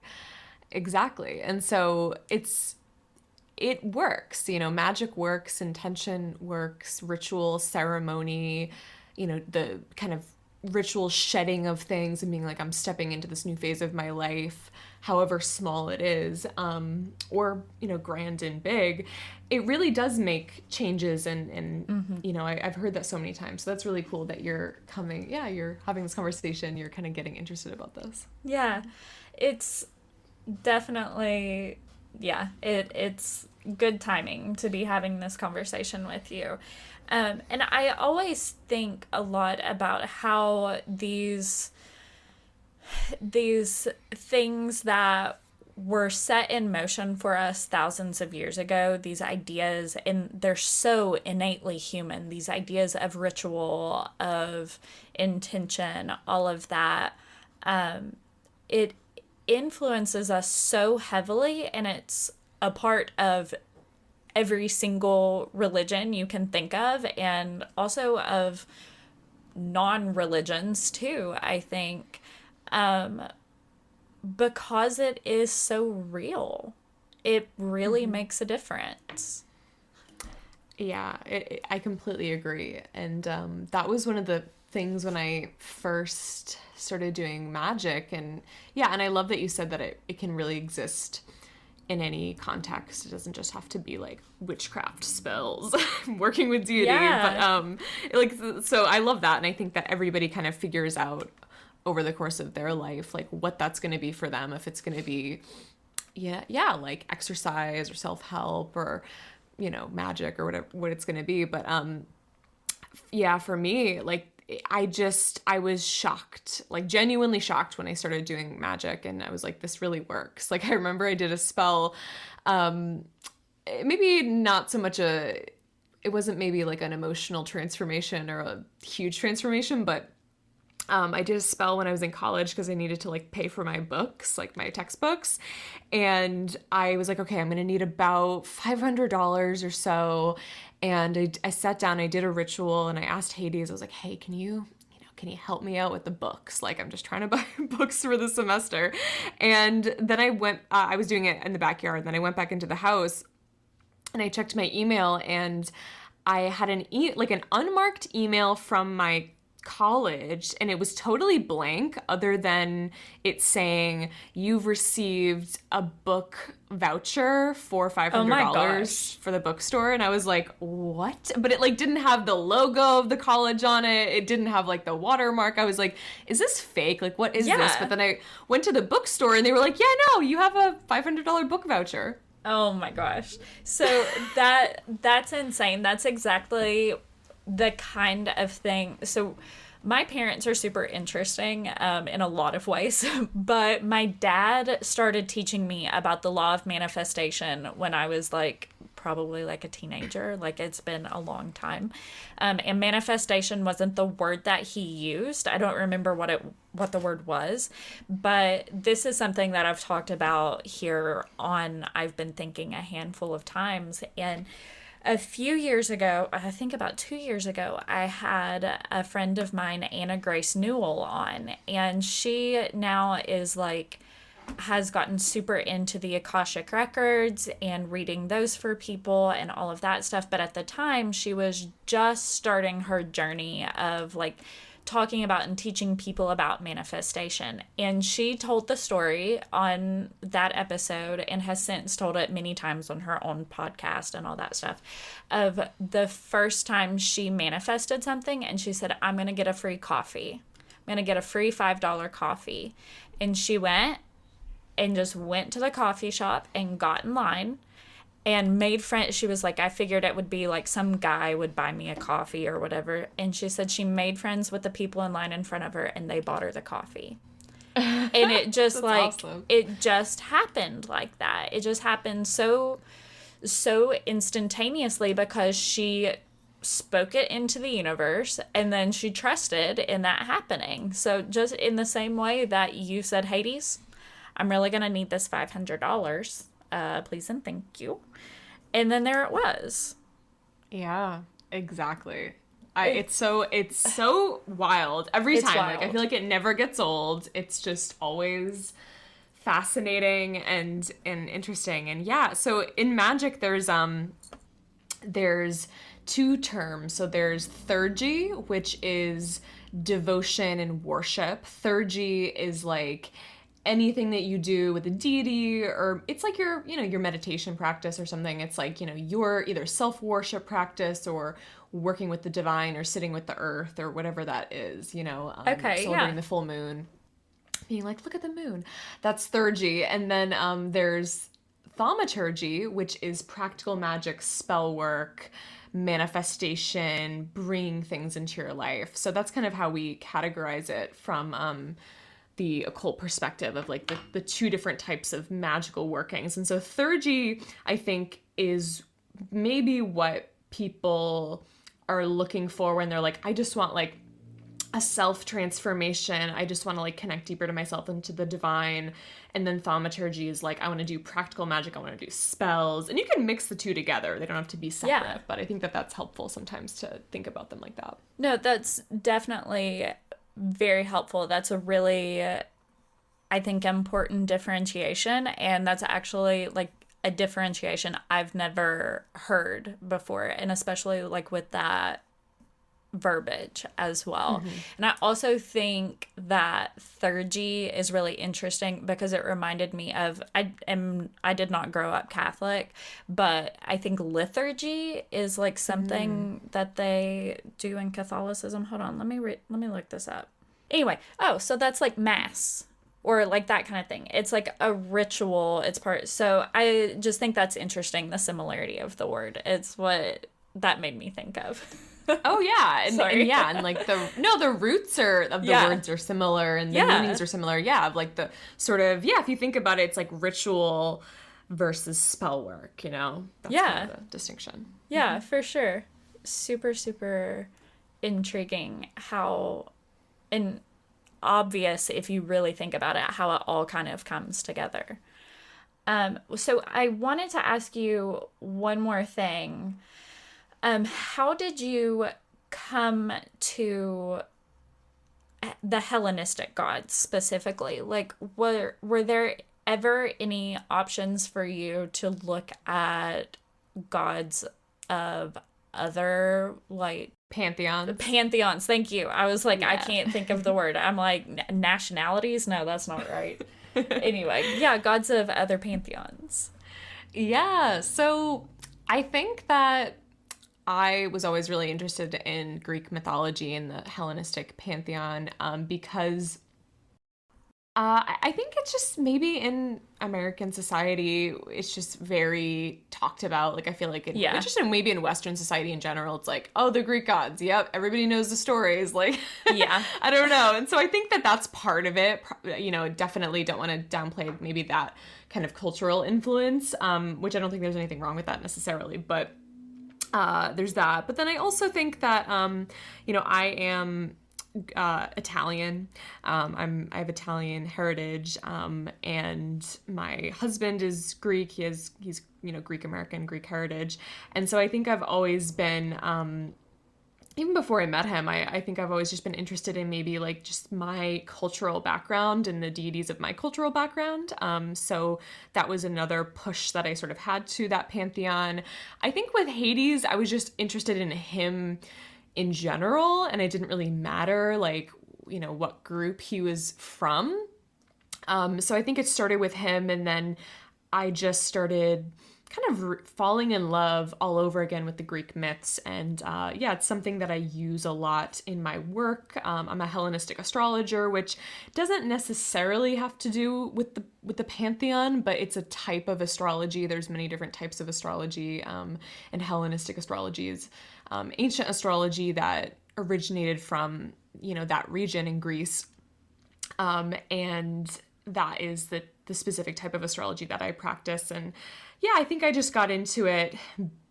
And so it works, magic works, intention works, ritual, ceremony, the kind of ritual shedding of things and being like, I'm stepping into this new phase of my life, however small it is, or, grand and big. It really does make changes. And I've heard that so many times. So that's really cool that you're having this conversation. You're kind of getting interested about this. Yeah, it's definitely, it's good timing to be having this conversation with you. And I always think a lot about how these things that were set in motion for us thousands of years ago, these ideas, and they're so innately human, these ideas of ritual, of intention, all of that, it influences us so heavily, and it's a part of every single religion you can think of, and also of non-religions too, I think, because it is so real. It really makes a difference. Yeah, I completely agree. And that was one of the things when I first started doing magic. And and I love that you said that it can really exist in any context. It doesn't just have to be like witchcraft spells, working with deity. But so I love that. And I think that everybody kind of figures out over the course of their life, like what that's going to be for them. If it's going to be, like exercise or self-help or, magic or whatever, what it's going to be. But for me, like, I was shocked, like genuinely shocked when I started doing magic, and I was like, this really works. Like, I remember I did a spell, maybe not so much it wasn't maybe like an emotional transformation or a huge transformation, but I did a spell when I was in college because I needed to like pay for my books, like my textbooks. And I was like, okay, I'm going to need about $500 or so. And I sat down, I did a ritual, and I asked Hades, I was like, hey, can you help me out with the books? Like, I'm just trying to buy books for the semester. And then I went, I was doing it in the backyard. Then I went back into the house and I checked my email, and I had an unmarked email from my college and it was totally blank other than it saying you've received a book voucher for $500 for the bookstore. And I was like, what? But it like didn't have the logo of the college on it. It didn't have like the watermark. I was like, is this fake? Like, what is this? But then I went to the bookstore and they were like, yeah, no, you have a $500 book voucher. Oh my gosh. So that's insane. That's exactly the kind of thing. So my parents are super interesting in a lot of ways, but my dad started teaching me about the law of manifestation when I was like probably like a teenager. Like it's been a long time. And manifestation wasn't the word that he used. I don't remember what the word was, but this is something that I've talked about here on I've Been Thinking a handful of times. And a few years ago, I think about 2 years ago, I had a friend of mine, Anna Grace Newell, on, and she now is like, has gotten super into the Akashic Records and reading those for people and all of that stuff. But at the time, she was just starting her journey of like talking about and teaching people about manifestation. And she told the story on that episode and has since told it many times on her own podcast and all that stuff of the first time she manifested something. And she said, I'm going to get a free coffee. I'm going to get a free $5 coffee. And she went and just went to the coffee shop and got in line and made friends. She was like, I figured it would be like some guy would buy me a coffee or whatever. And she said she made friends with the people in line in front of her and they bought her the coffee. And it just like, awesome. It just happened like that. It just happened so instantaneously because she spoke it into the universe and then she trusted in that happening. So just in the same way that you said, Hades, I'm really going to need this $500. Please and thank you. And then there it was. Yeah, exactly. It's so wild every time. Wild. Like I feel like it never gets old. It's just always fascinating and interesting. And yeah, so in magic there's two terms. So there's theurgy, which is devotion and worship. Theurgy is like anything that you do with a deity, or it's like your meditation practice or something. It's like, your either self-worship practice or working with the divine or sitting with the earth or whatever that is, celebrating the full moon, being like, look at the moon. That's theurgy. And then there's thaumaturgy, which is practical magic, spell work, manifestation, bringing things into your life. So that's kind of how we categorize it from the occult perspective of like the two different types of magical workings. And so theurgy, I think, is maybe what people are looking for when they're like, I just want like a self-transformation. I just want to like connect deeper to myself and to the divine. And then thaumaturgy is like, I want to do practical magic. I want to do spells. And you can mix the two together. They don't have to be separate. But I think that that's helpful sometimes to think about them like that. No, that's definitely very helpful. That's a really, I think, important differentiation. And that's actually like a differentiation I've never heard before. And especially like with that verbiage as well. Mm-hmm. And I also think that theurgy is really interesting because it reminded me of, I did not grow up Catholic, but I think liturgy is like something that they do in Catholicism. Hold on, let me look this up. Anyway, so that's like mass or like that kind of thing. It's like a ritual. It's part. So I just think that's interesting, the similarity of the word. It's what that made me think of. Oh yeah, and like the roots of the words are similar and the meanings are similar. Yeah, of like the sort of if you think about it, it's like ritual versus spell work. That's kind of the distinction. Yeah, for sure. Super, super intriguing how, and obvious if you really think about it, how it all kind of comes together. So I wanted to ask you one more thing. How did you come to the Hellenistic gods specifically? Like, were there ever any options for you to look at gods of other, like, Pantheons. Thank you. I was like, I can't think of the word. I'm like, nationalities? No, that's not right. Anyway, yeah, gods of other pantheons. Yeah, so I think that I was always really interested in Greek mythology and the Hellenistic pantheon because I think it's just maybe in American society, it's just very talked about. Like, I feel like it's just maybe in Western society in general, it's like, oh, the Greek gods. Yep, everybody knows the stories. Like, yeah, I don't know. And so I think that that's part of it. Definitely don't want to downplay maybe that kind of cultural influence, which I don't think there's anything wrong with that necessarily. But there's that. But then I also think that, I am Italian. I have Italian heritage, and my husband is Greek. He's Greek American, Greek heritage, and so I think I've always been, even before I met him, I think I've always just been interested in maybe like just my cultural background and the deities of my cultural background. So that was another push that I sort of had to that pantheon. I think with Hades, I was just interested in him in general, and it didn't really matter like, what group he was from. So I think it started with him, and then I just started kind of falling in love all over again with the Greek myths. And it's something that I use a lot in my work. I'm a Hellenistic astrologer, which doesn't necessarily have to do with the pantheon, but it's a type of astrology. There's many different types of astrology, and Hellenistic astrology is ancient astrology that originated from, that region in Greece. And that is the specific type of astrology that I practice. And I think I just got into it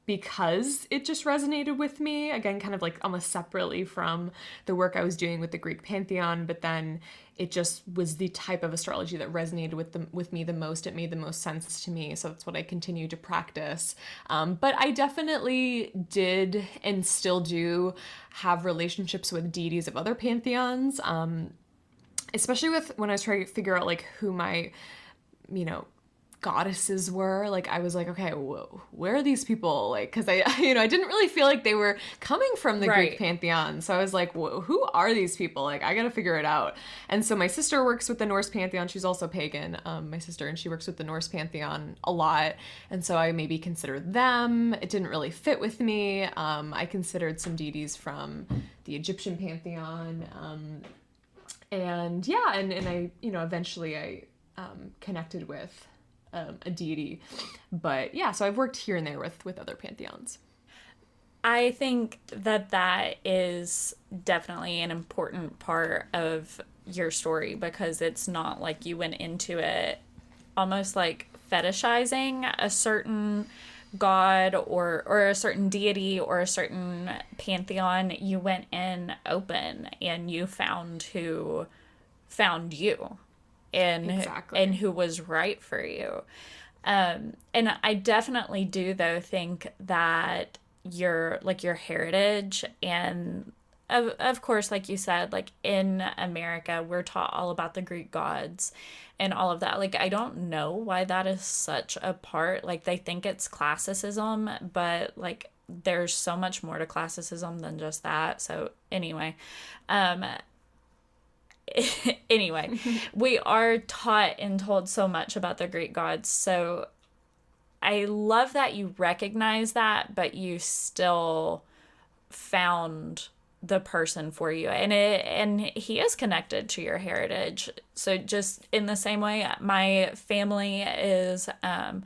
because it just resonated with me, again, kind of like almost separately from the work I was doing with the Greek Pantheon, but then it just was the type of astrology that resonated with me the most. It made the most sense to me, so that's what I continue to practice. But I definitely did and still do have relationships with deities of other pantheons, especially when I was trying to figure out like who my, goddesses were. Like, I was like, okay, where are these people? Like, because I didn't really feel like they were coming from the Greek pantheon. So I was like, who are these people? Like, I gotta figure it out. And so my sister works with the Norse pantheon. She's also pagan, my sister, and she works with the Norse pantheon a lot. And so I maybe considered them. It didn't really fit with me. I considered some deities from the Egyptian pantheon. And I, eventually I connected with a deity. But so I've worked here and there with other pantheons. I think that is definitely an important part of your story, because it's not like you went into it almost like fetishizing a certain god or a certain deity or a certain pantheon. You went in open and you found who found you and who was right for you. And I definitely do though think that your heritage, and of course, like you said, like in America, we're taught all about the Greek gods and all of that. Like, I don't know why that is such a part. Like, they think it's classicism, but like there's so much more to classicism than just that. So anyway, we are taught and told so much about the Greek gods. So I love that you recognize that, but you still found the person for you, and he is connected to your heritage. So just in the same way, my family is on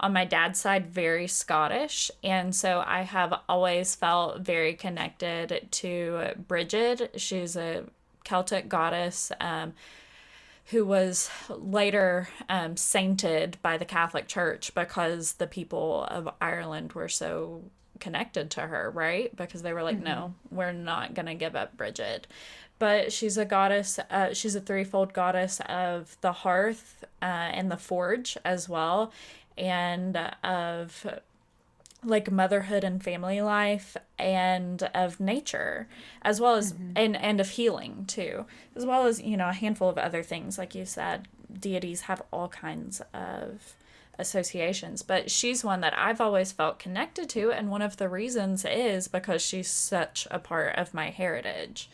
my dad's side very Scottish, and so I have always felt very connected to Bridget. She's a Celtic goddess who was later sainted by the Catholic Church because the people of Ireland were so connected to her, right? Because they were like, no, we're not going to give up Bridget. But she's a goddess, she's a threefold goddess of the hearth and the forge as well, and of like motherhood and family life, and of nature, as well as and of healing too, as well as a handful of other things. Like you said, deities have all kinds of associations, but she's one that I've always felt connected to, and one of the reasons is because she's such a part of my heritage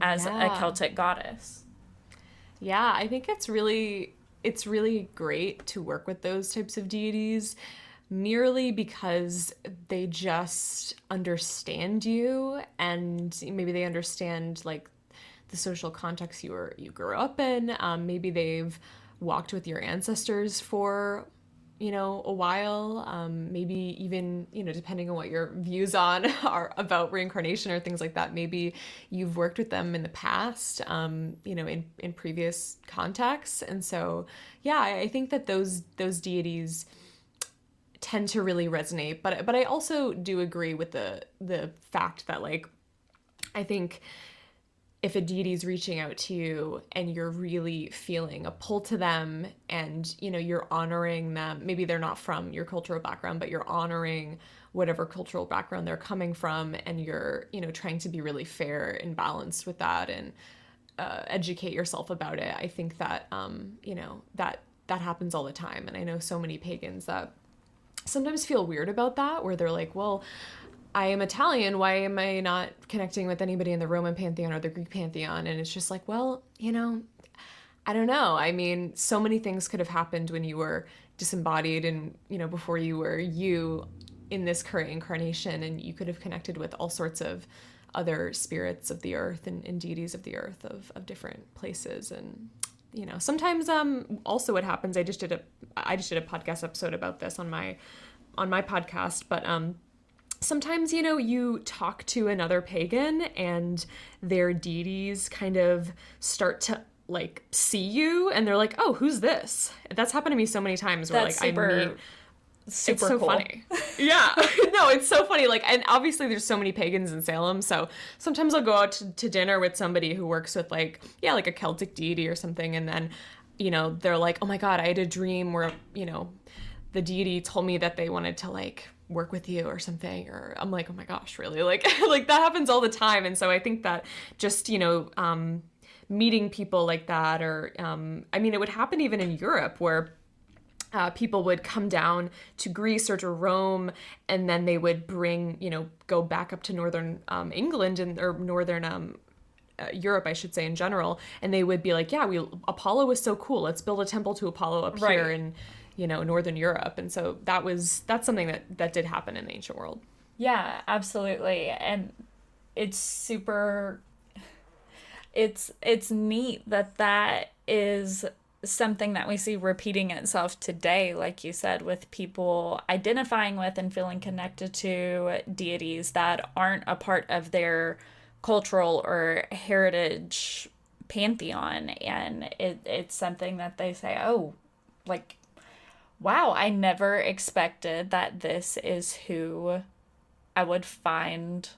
as a Celtic goddess. Yeah, I think it's really great to work with those types of deities merely because they just understand you, and maybe they understand like the social context you grew up in. Maybe they've walked with your ancestors for a while, maybe even, depending on what your views on are about reincarnation or things like that, maybe you've worked with them in the past, in previous contexts. And so, yeah, I think that those deities tend to really resonate, but I also do agree with the fact that, like, I think if a deity is reaching out to you and you're really feeling a pull to them and, you're honoring them, maybe they're not from your cultural background, but you're honoring whatever cultural background they're coming from, and you're, trying to be really fair and balanced with that and educate yourself about it. I think that, that happens all the time. And I know so many pagans that sometimes feel weird about that, where they're like, well, I am Italian, why am I not connecting with anybody in the Roman Pantheon or the Greek Pantheon? And it's just like, well, I don't know. I mean, so many things could have happened when you were disembodied and, before you were you in this current incarnation, and you could have connected with all sorts of other spirits of the earth and deities of the earth of different places. And, sometimes also what happens, I just did a podcast episode about this on my podcast, but sometimes, you talk to another pagan and their deities kind of start to like see you, and they're like, oh, who's this? That's happened to me so many times where That's I meet. Super It's so cool. funny. Yeah. No, it's so funny. Like, and obviously there's so many pagans in Salem. So sometimes I'll go out to dinner with somebody who works with like a Celtic deity or something. And then, they're like, oh my God, I had a dream where, the deity told me that they wanted to like work with you or something. Or I'm like, oh my gosh, really? Like, like that happens all the time. And so I think that just, meeting people like that, or, it would happen even in Europe where people would come down to Greece or to Rome, and then they would bring, go back up to northern England or northern Europe, I should say, in general, and they would be like, yeah, Apollo was so cool. Let's build a temple to Apollo up here in, northern Europe. And so that's something that did happen in the ancient world. Yeah, absolutely. And it's super, it's neat that is something that we see repeating itself today, like you said, with people identifying with and feeling connected to deities that aren't a part of their cultural or heritage pantheon. And it's something that they say, oh, like, wow, I never expected that this is who I would find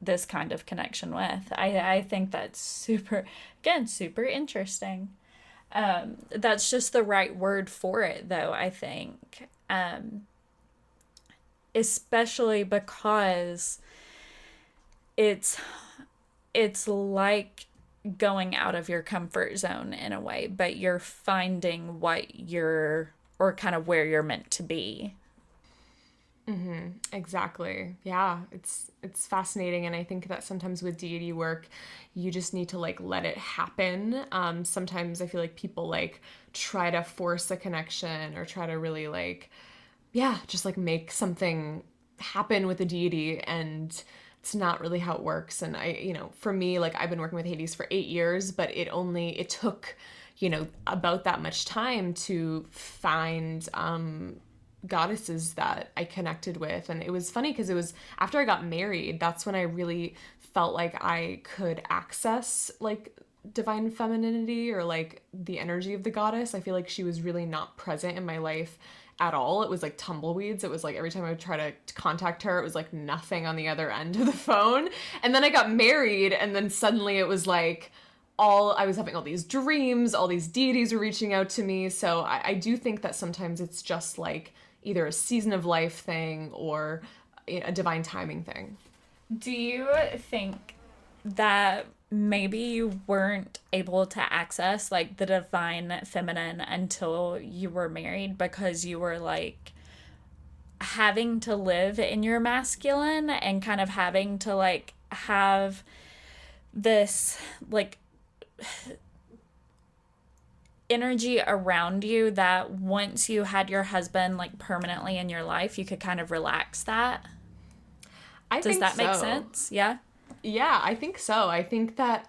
this kind of connection with. I think that's super interesting. That's just the right word for it, though, I think. Especially because it's like going out of your comfort zone in a way, but you're finding or kind of where you're meant to be. Mm-hmm. Exactly. Yeah, it's fascinating, and I think that sometimes with deity work, you just need to like let it happen. Sometimes I feel like people like try to force a connection or try to really like, just like make something happen with a deity, and it's not really how it works. And for me, like I've been working with Hades for 8 years, but it took, about that much time to find goddesses that I connected with. And it was funny because it was after I got married, that's when I really felt like I could access like divine femininity or like the energy of the goddess. I feel like she was really not present in my life at all. It was like tumbleweeds. It was like every time I would try to contact her, it was like nothing on the other end of the phone. And then I got married, and then suddenly it was like I was having all these dreams, all these deities were reaching out to me. So I do think that sometimes it's just like either a season of life thing or a divine timing thing. Do you think that maybe you weren't able to access like the divine feminine until you were married because you were like having to live in your masculine and kind of having to like have this like energy around you that once you had your husband like permanently in your life, you could kind of relax that. Does that make sense? Yeah. Yeah, I think so. I think that,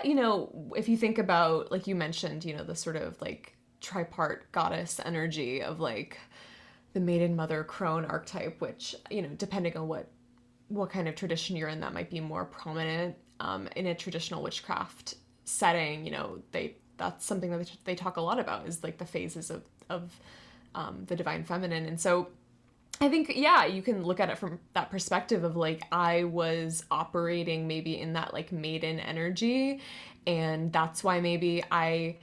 you know, if you think about, like you mentioned, you know, the sort of like tripart goddess energy of like the maiden, mother, crone archetype, which, you know, depending on what kind of tradition you're in, that might be more prominent in a traditional witchcraft setting. You know, that's something that they talk a lot about, is like the phases of the divine feminine. And so I think, yeah, you can look at it from that perspective of like, I was operating maybe in that like maiden energy, and that's why maybe I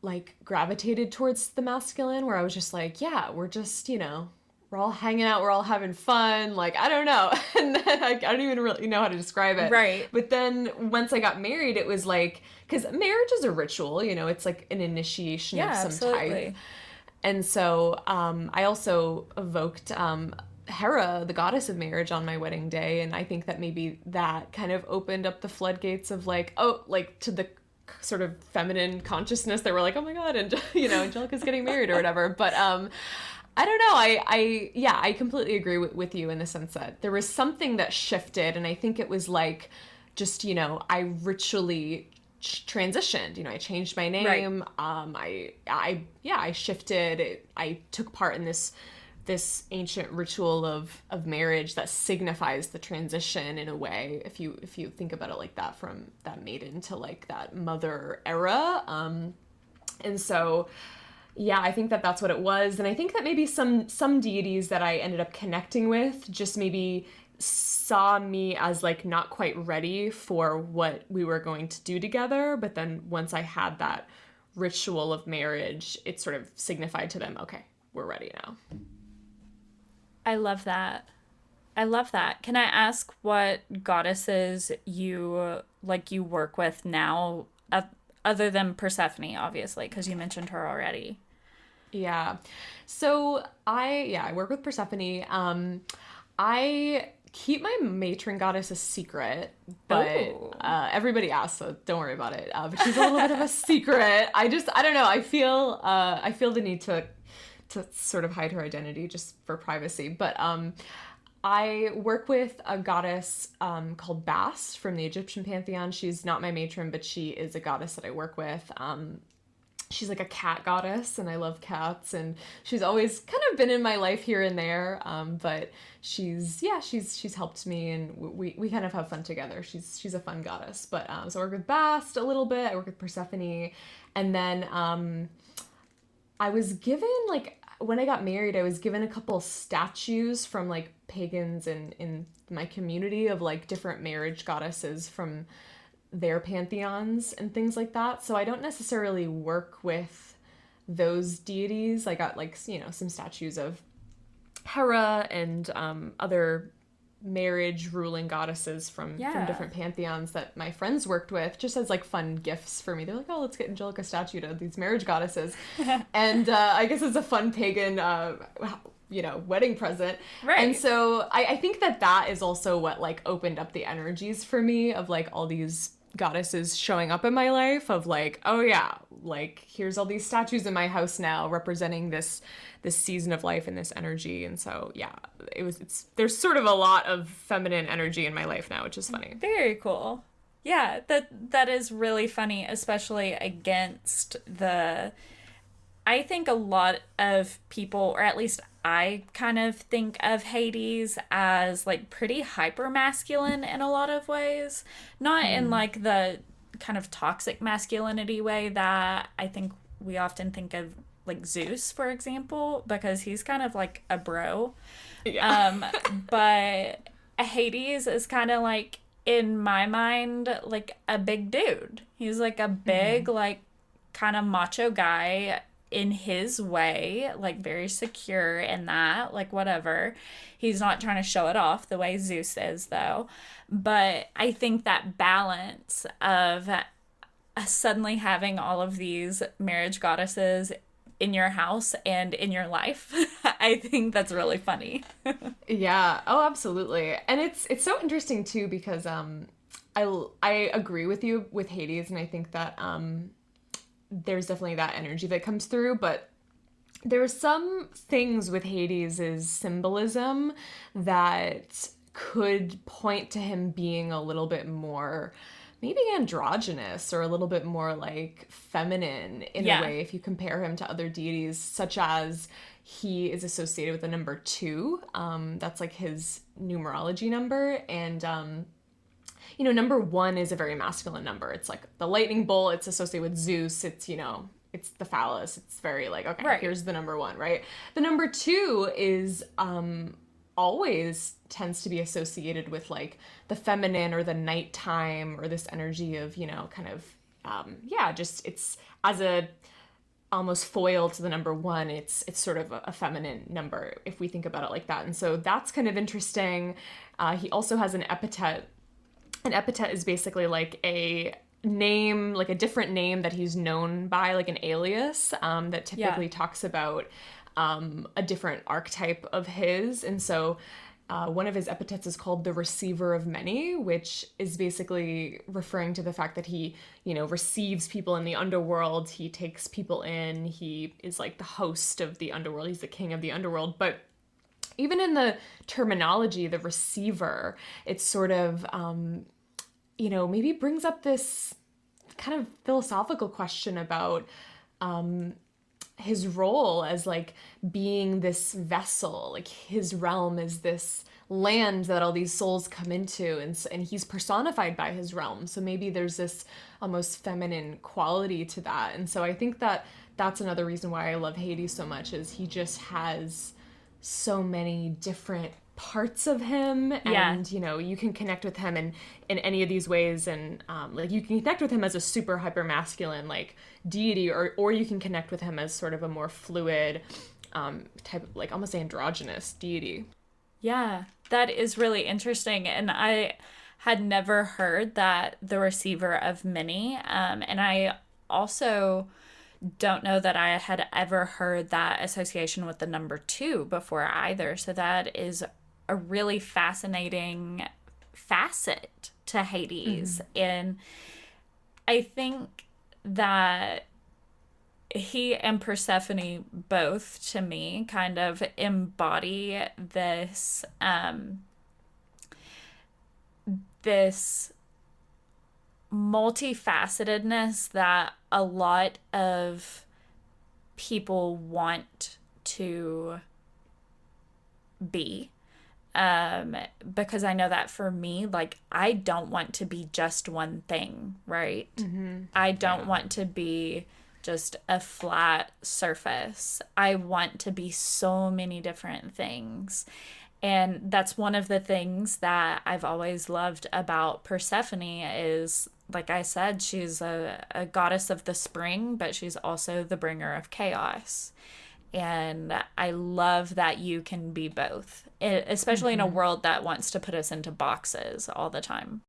like gravitated towards the masculine, where I was just like, yeah, we're just, you know, we're all hanging out, we're all having fun, like, I don't know. And then I don't even really know how to describe it. Right. But then once I got married, it was like, because marriage is a ritual, you know, it's like an initiation of some absolutely. type. And so I also evoked Hera, the goddess of marriage, on my wedding day. And I think that maybe that kind of opened up the floodgates of like, oh, like to the sort of feminine consciousness. They were like, oh my God, and you know, Angelica's getting married or whatever. But I don't know. I completely agree with you in the sense that there was something that shifted. And I think it was like, just, you know, I ritually transitioned, you know, I changed my name. Right. I shifted. I took part in this ancient ritual of marriage that signifies the transition in a way, if you think about it like that, from that maiden to like that mother era. And so, yeah, I think that that's what it was. And I think that maybe some deities that I ended up connecting with just maybe saw me as like not quite ready for what we were going to do together. But then once I had that ritual of marriage, it sort of signified to them, okay, we're ready now. I love that. Can I ask what goddesses you work with now, other than Persephone, obviously, because you mentioned her already? Yeah. So I work with Persephone. I keep my matron goddess a secret, but everybody asks, so don't worry about it. But she's a little bit of a secret. I don't know. I feel the need to sort of hide her identity just for privacy. But I work with a goddess called Bast from the Egyptian Pantheon. She's not my matron, but she is a goddess that I work with. She's like a cat goddess, and I love cats, and she's always kind of been in my life here and there. But she's helped me, and we kind of have fun together. She's a fun goddess. But so I work with Bast a little bit. I work with Persephone, and then I was given, like, when I got married, I was given a couple statues from like pagans in my community of like different marriage goddesses from their pantheons and things like that. So I don't necessarily work with those deities. I got like, you know, some statues of Hera and other marriage ruling goddesses from different pantheons that my friends worked with, just as like fun gifts for me. They're like, oh, let's get Angelica statue to these marriage goddesses. And I guess it's a fun pagan wedding present. Right. And so I think that is also what like opened up the energies for me of like all these goddesses showing up in my life of like, oh yeah, like here's all these statues in my house now representing this season of life and this energy. And so yeah, there's sort of a lot of feminine energy in my life now, which is funny. Very cool. Yeah, that is really funny, especially against I think a lot of people, or at least I kind of think of Hades as like pretty hyper masculine in a lot of ways. Not in like the kind of toxic masculinity way that I think we often think of like Zeus, for example, because he's kind of like a bro. Yeah. But Hades is kind of like, in my mind, like a big dude. He's like a big, like kind of macho guy, in his way, like very secure in that, like whatever. He's not trying to show it off the way Zeus is, though. But I think that balance of suddenly having all of these marriage goddesses in your house and in your life, I think that's really funny. Yeah. Oh, absolutely. And it's so interesting too because I agree with you with Hades, and I think that there's definitely that energy that comes through, but there's some things with Hades' symbolism that could point to him being a little bit more maybe androgynous or a little bit more like feminine in a way if you compare him to other deities, such as he is associated with the number 2. That's like his numerology number. And you know, number 1 is a very masculine number. It's like the lightning bolt, it's associated with Zeus. It's, you know, it's the phallus. It's very like, okay, here's the number 1, right? The number 2 is always tends to be associated with like the feminine or the nighttime or this energy of, you know, kind of, just it's as a almost foil to the number 1. It's sort of a feminine number if we think about it like that. And so that's kind of interesting. He also has an epithet. An epithet is basically like a name, like a different name that he's known by, like an alias that typically talks about a different archetype of his. And so one of his epithets is called the receiver of many, which is basically referring to the fact that he, you know, receives people in the underworld. He takes people in. He is like the host of the underworld. He's the king of the underworld. But even in the terminology, the receiver, it's sort of, you know, maybe brings up this kind of philosophical question about his role as like being this vessel. Like his realm is this land that all these souls come into, and he's personified by his realm. So maybe there's this almost feminine quality to that. And so I think that that's another reason why I love Hades so much, is he just has so many different parts of him, and you know, you can connect with him in any of these ways, and like you can connect with him as a super hyper masculine like deity, or you can connect with him as sort of a more fluid type of like almost androgynous deity. Yeah, that is really interesting, and I had never heard that the receiver of many, and I also don't know that I had ever heard that association with the number 2 before either. So that is a really fascinating facet to Hades. And I think that he and Persephone both, to me, kind of embody this this multifacetedness that a lot of people want to be. Because I know that for me, like, I don't want to be just one thing, right? I don't want to be just a flat surface. I want to be so many different things. And that's one of the things that I've always loved about Persephone is, like I said, she's a goddess of the spring, but she's also the bringer of chaos. And I love that you can be both, especially in a world that wants to put us into boxes all the time.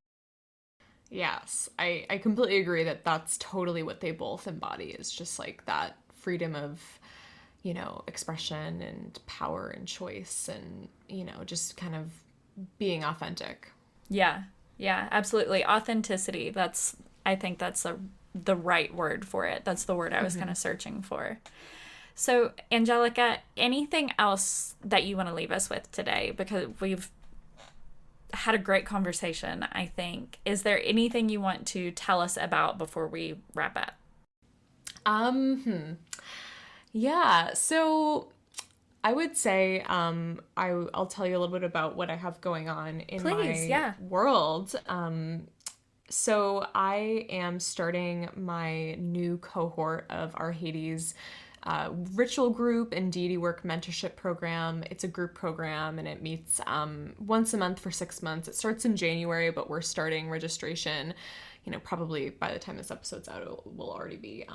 Yes, I completely agree that that's totally what they both embody, is just like that freedom of, you know, expression and power and choice and, you know, just kind of being authentic. Yeah, absolutely. Authenticity. I think that's the right word for it. That's the word I was kind of searching for. So, Angelica, anything else that you want to leave us with today? Because we've had a great conversation, I think. Is there anything you want to tell us about before we wrap up? Yeah, so I would say I'll tell you a little bit about what I have going on in my world. So I am starting my new cohort of our Hades ritual group and deity work mentorship program. It's a group program, and it meets once a month for 6 months. It starts in January, but we're starting registration, you know, probably by the time this episode's out, it will already be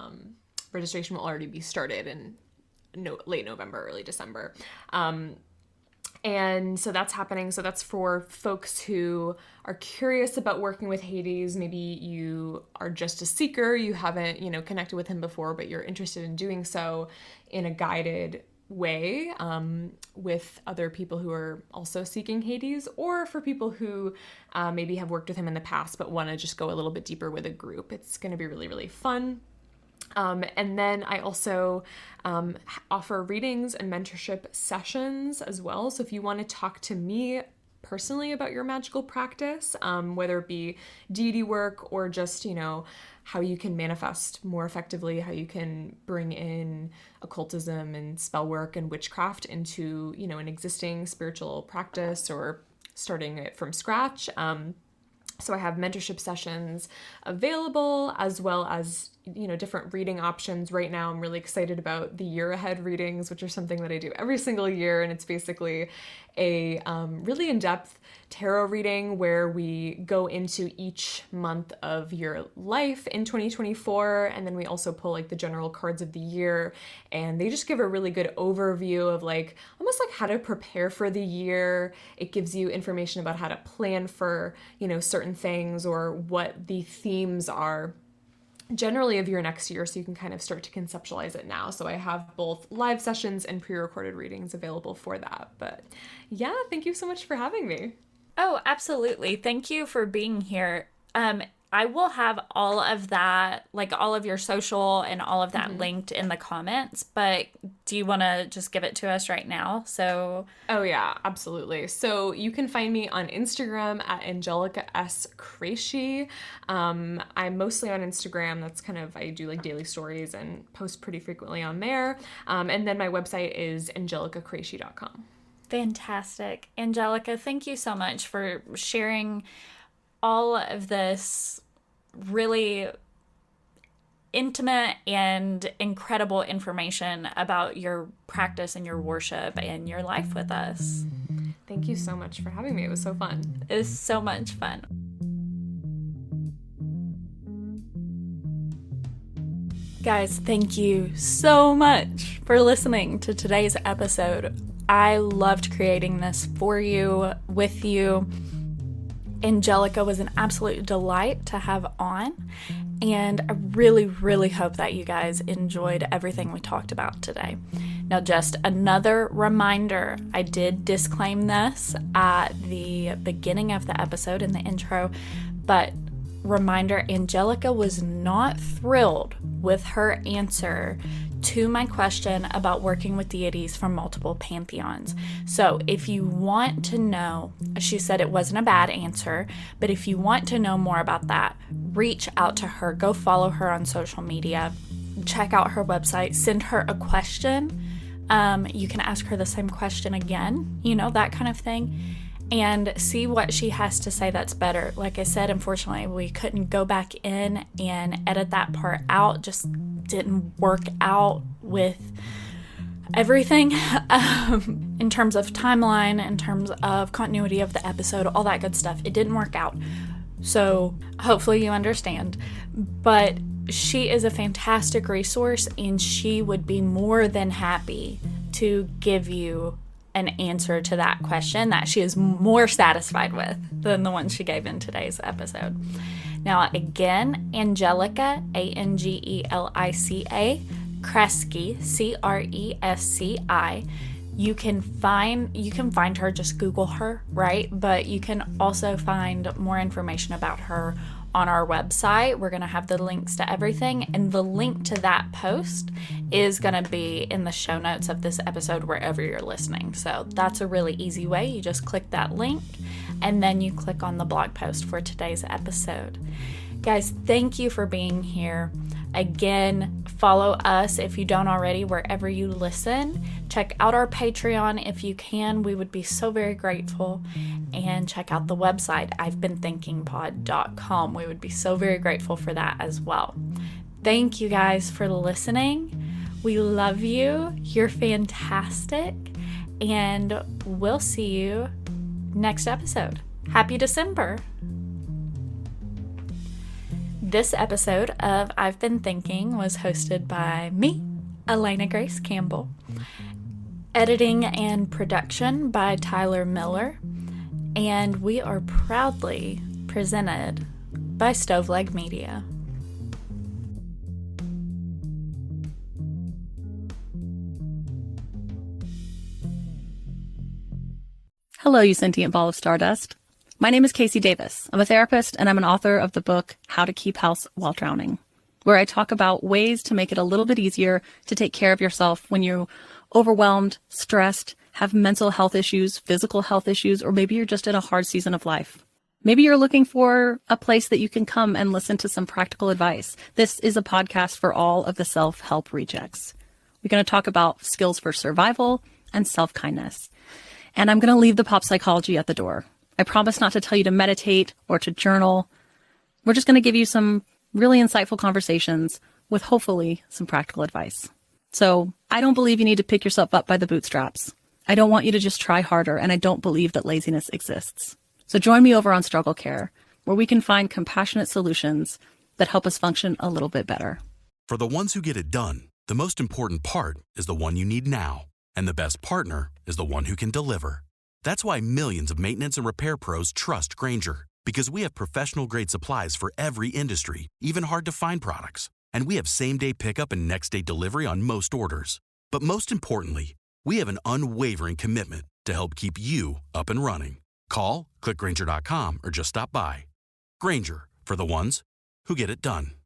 registration will already be started in late November, early December. And so that's happening. So that's for folks who are curious about working with Hades. Maybe you are just a seeker. You haven't, connected with him before, but you're interested in doing so in a guided way with other people who are also seeking Hades, or for people who maybe have worked with him in the past but want to just go a little bit deeper with a group. It's going to be really, really fun. And then I also offer readings and mentorship sessions as well. So if you want to talk to me personally about your magical practice, whether it be deity work or just, how you can manifest more effectively, how you can bring in occultism and spell work and witchcraft into, an existing spiritual practice or starting it from scratch. So I have mentorship sessions available, as well as, different reading options. Right now, I'm really excited about the year ahead readings, which are something that I do every single year. And it's basically a really in-depth tarot reading where we go into each month of your life in 2024. And then we also pull the general cards of the year. And they just give a really good overview of almost how to prepare for the year. It gives you information about how to plan for, certain things or what the themes are generally of your next year, so you can kind of start to conceptualize it now. So I have both live sessions and pre-recorded readings available for that. But yeah, thank you so much for having me. Oh, absolutely. Thank you for being here. I will have all of that, all of your social and all of that linked in the comments, but do you want to just give it to us right now? Oh yeah, absolutely. So you can find me on Instagram at Angelica Cresci. I'm mostly on Instagram. That's I do daily stories and post pretty frequently on there. And then my website is angelicacresci.com. Fantastic. Angelica, thank you so much for sharing all of this really intimate and incredible information about your practice and your worship and your life with us. Thank you so much for having me. It was so fun. It was so much fun. Guys, thank you so much for listening to today's episode. I loved creating this for you, with you. Angelica was an absolute delight to have on, and I really, really hope that you guys enjoyed everything we talked about today. Now, just another reminder, I did disclaim this at the beginning of the episode in the intro, but reminder, Angelica was not thrilled with her answer to my question about working with deities from multiple pantheons. So if you want to know, she said it wasn't a bad answer, but if you want to know more about that, reach out to her, go follow her on social media, check out her website, send her a question. You can ask her the same question again, that kind of thing, and see what she has to say that's better. Like I said, unfortunately, we couldn't go back in and edit that part out. Just didn't work out with everything in terms of timeline, in terms of continuity of the episode, all that good stuff. It didn't work out. So hopefully you understand. But she is a fantastic resource, and she would be more than happy to give you an answer to that question that she is more satisfied with than the one she gave in today's episode. Now, again, Angelica, Angelica, Cresci, Cresci. You can find her, just Google her, right? But you can also find more information about her on our website. We're going to have the links to everything, and the link to that post is going to be in the show notes of this episode wherever you're listening. So that's a really easy way. You just click that link and then you click on the blog post for today's episode. Guys, thank you for being here. Again, follow us if you don't already wherever you listen. Check out our Patreon if you can. We would be so very grateful. And check out the website, I'veBeenThinkingPod.com. We would be so very grateful for that as well. Thank you guys for listening. We love you. You're fantastic. And we'll see you next episode. Happy December. This episode of I've Been Thinking was hosted by me, Elena Grace Campbell. Editing and production by Tyler Miller. And we are proudly presented by Stoveleg Media. Hello, you sentient ball of stardust. My name is Casey Davis. I'm a therapist and I'm an author of the book How to Keep House While Drowning, where I talk about ways to make it a little bit easier to take care of yourself when you're overwhelmed, stressed, have mental health issues, physical health issues, or maybe you're just in a hard season of life. Maybe you're looking for a place that you can come and listen to some practical advice. This is a podcast for all of the self-help rejects. We're going to talk about skills for survival and self-kindness. And I'm going to leave the pop psychology at the door. I promise not to tell you to meditate or to journal. We're just going to give you some really insightful conversations with hopefully some practical advice. So I don't believe you need to pick yourself up by the bootstraps. I don't want you to just try harder, and I don't believe that laziness exists. So join me over on Struggle Care, where we can find compassionate solutions that help us function a little bit better. For the ones who get it done, the most important part is the one you need now. And the best partner is the one who can deliver. That's why millions of maintenance and repair pros trust Grainger, because we have professional-grade supplies for every industry, even hard-to-find products. And we have same-day pickup and next-day delivery on most orders. But most importantly, we have an unwavering commitment to help keep you up and running. Call, click Grainger.com, or just stop by. Grainger, for the ones who get it done.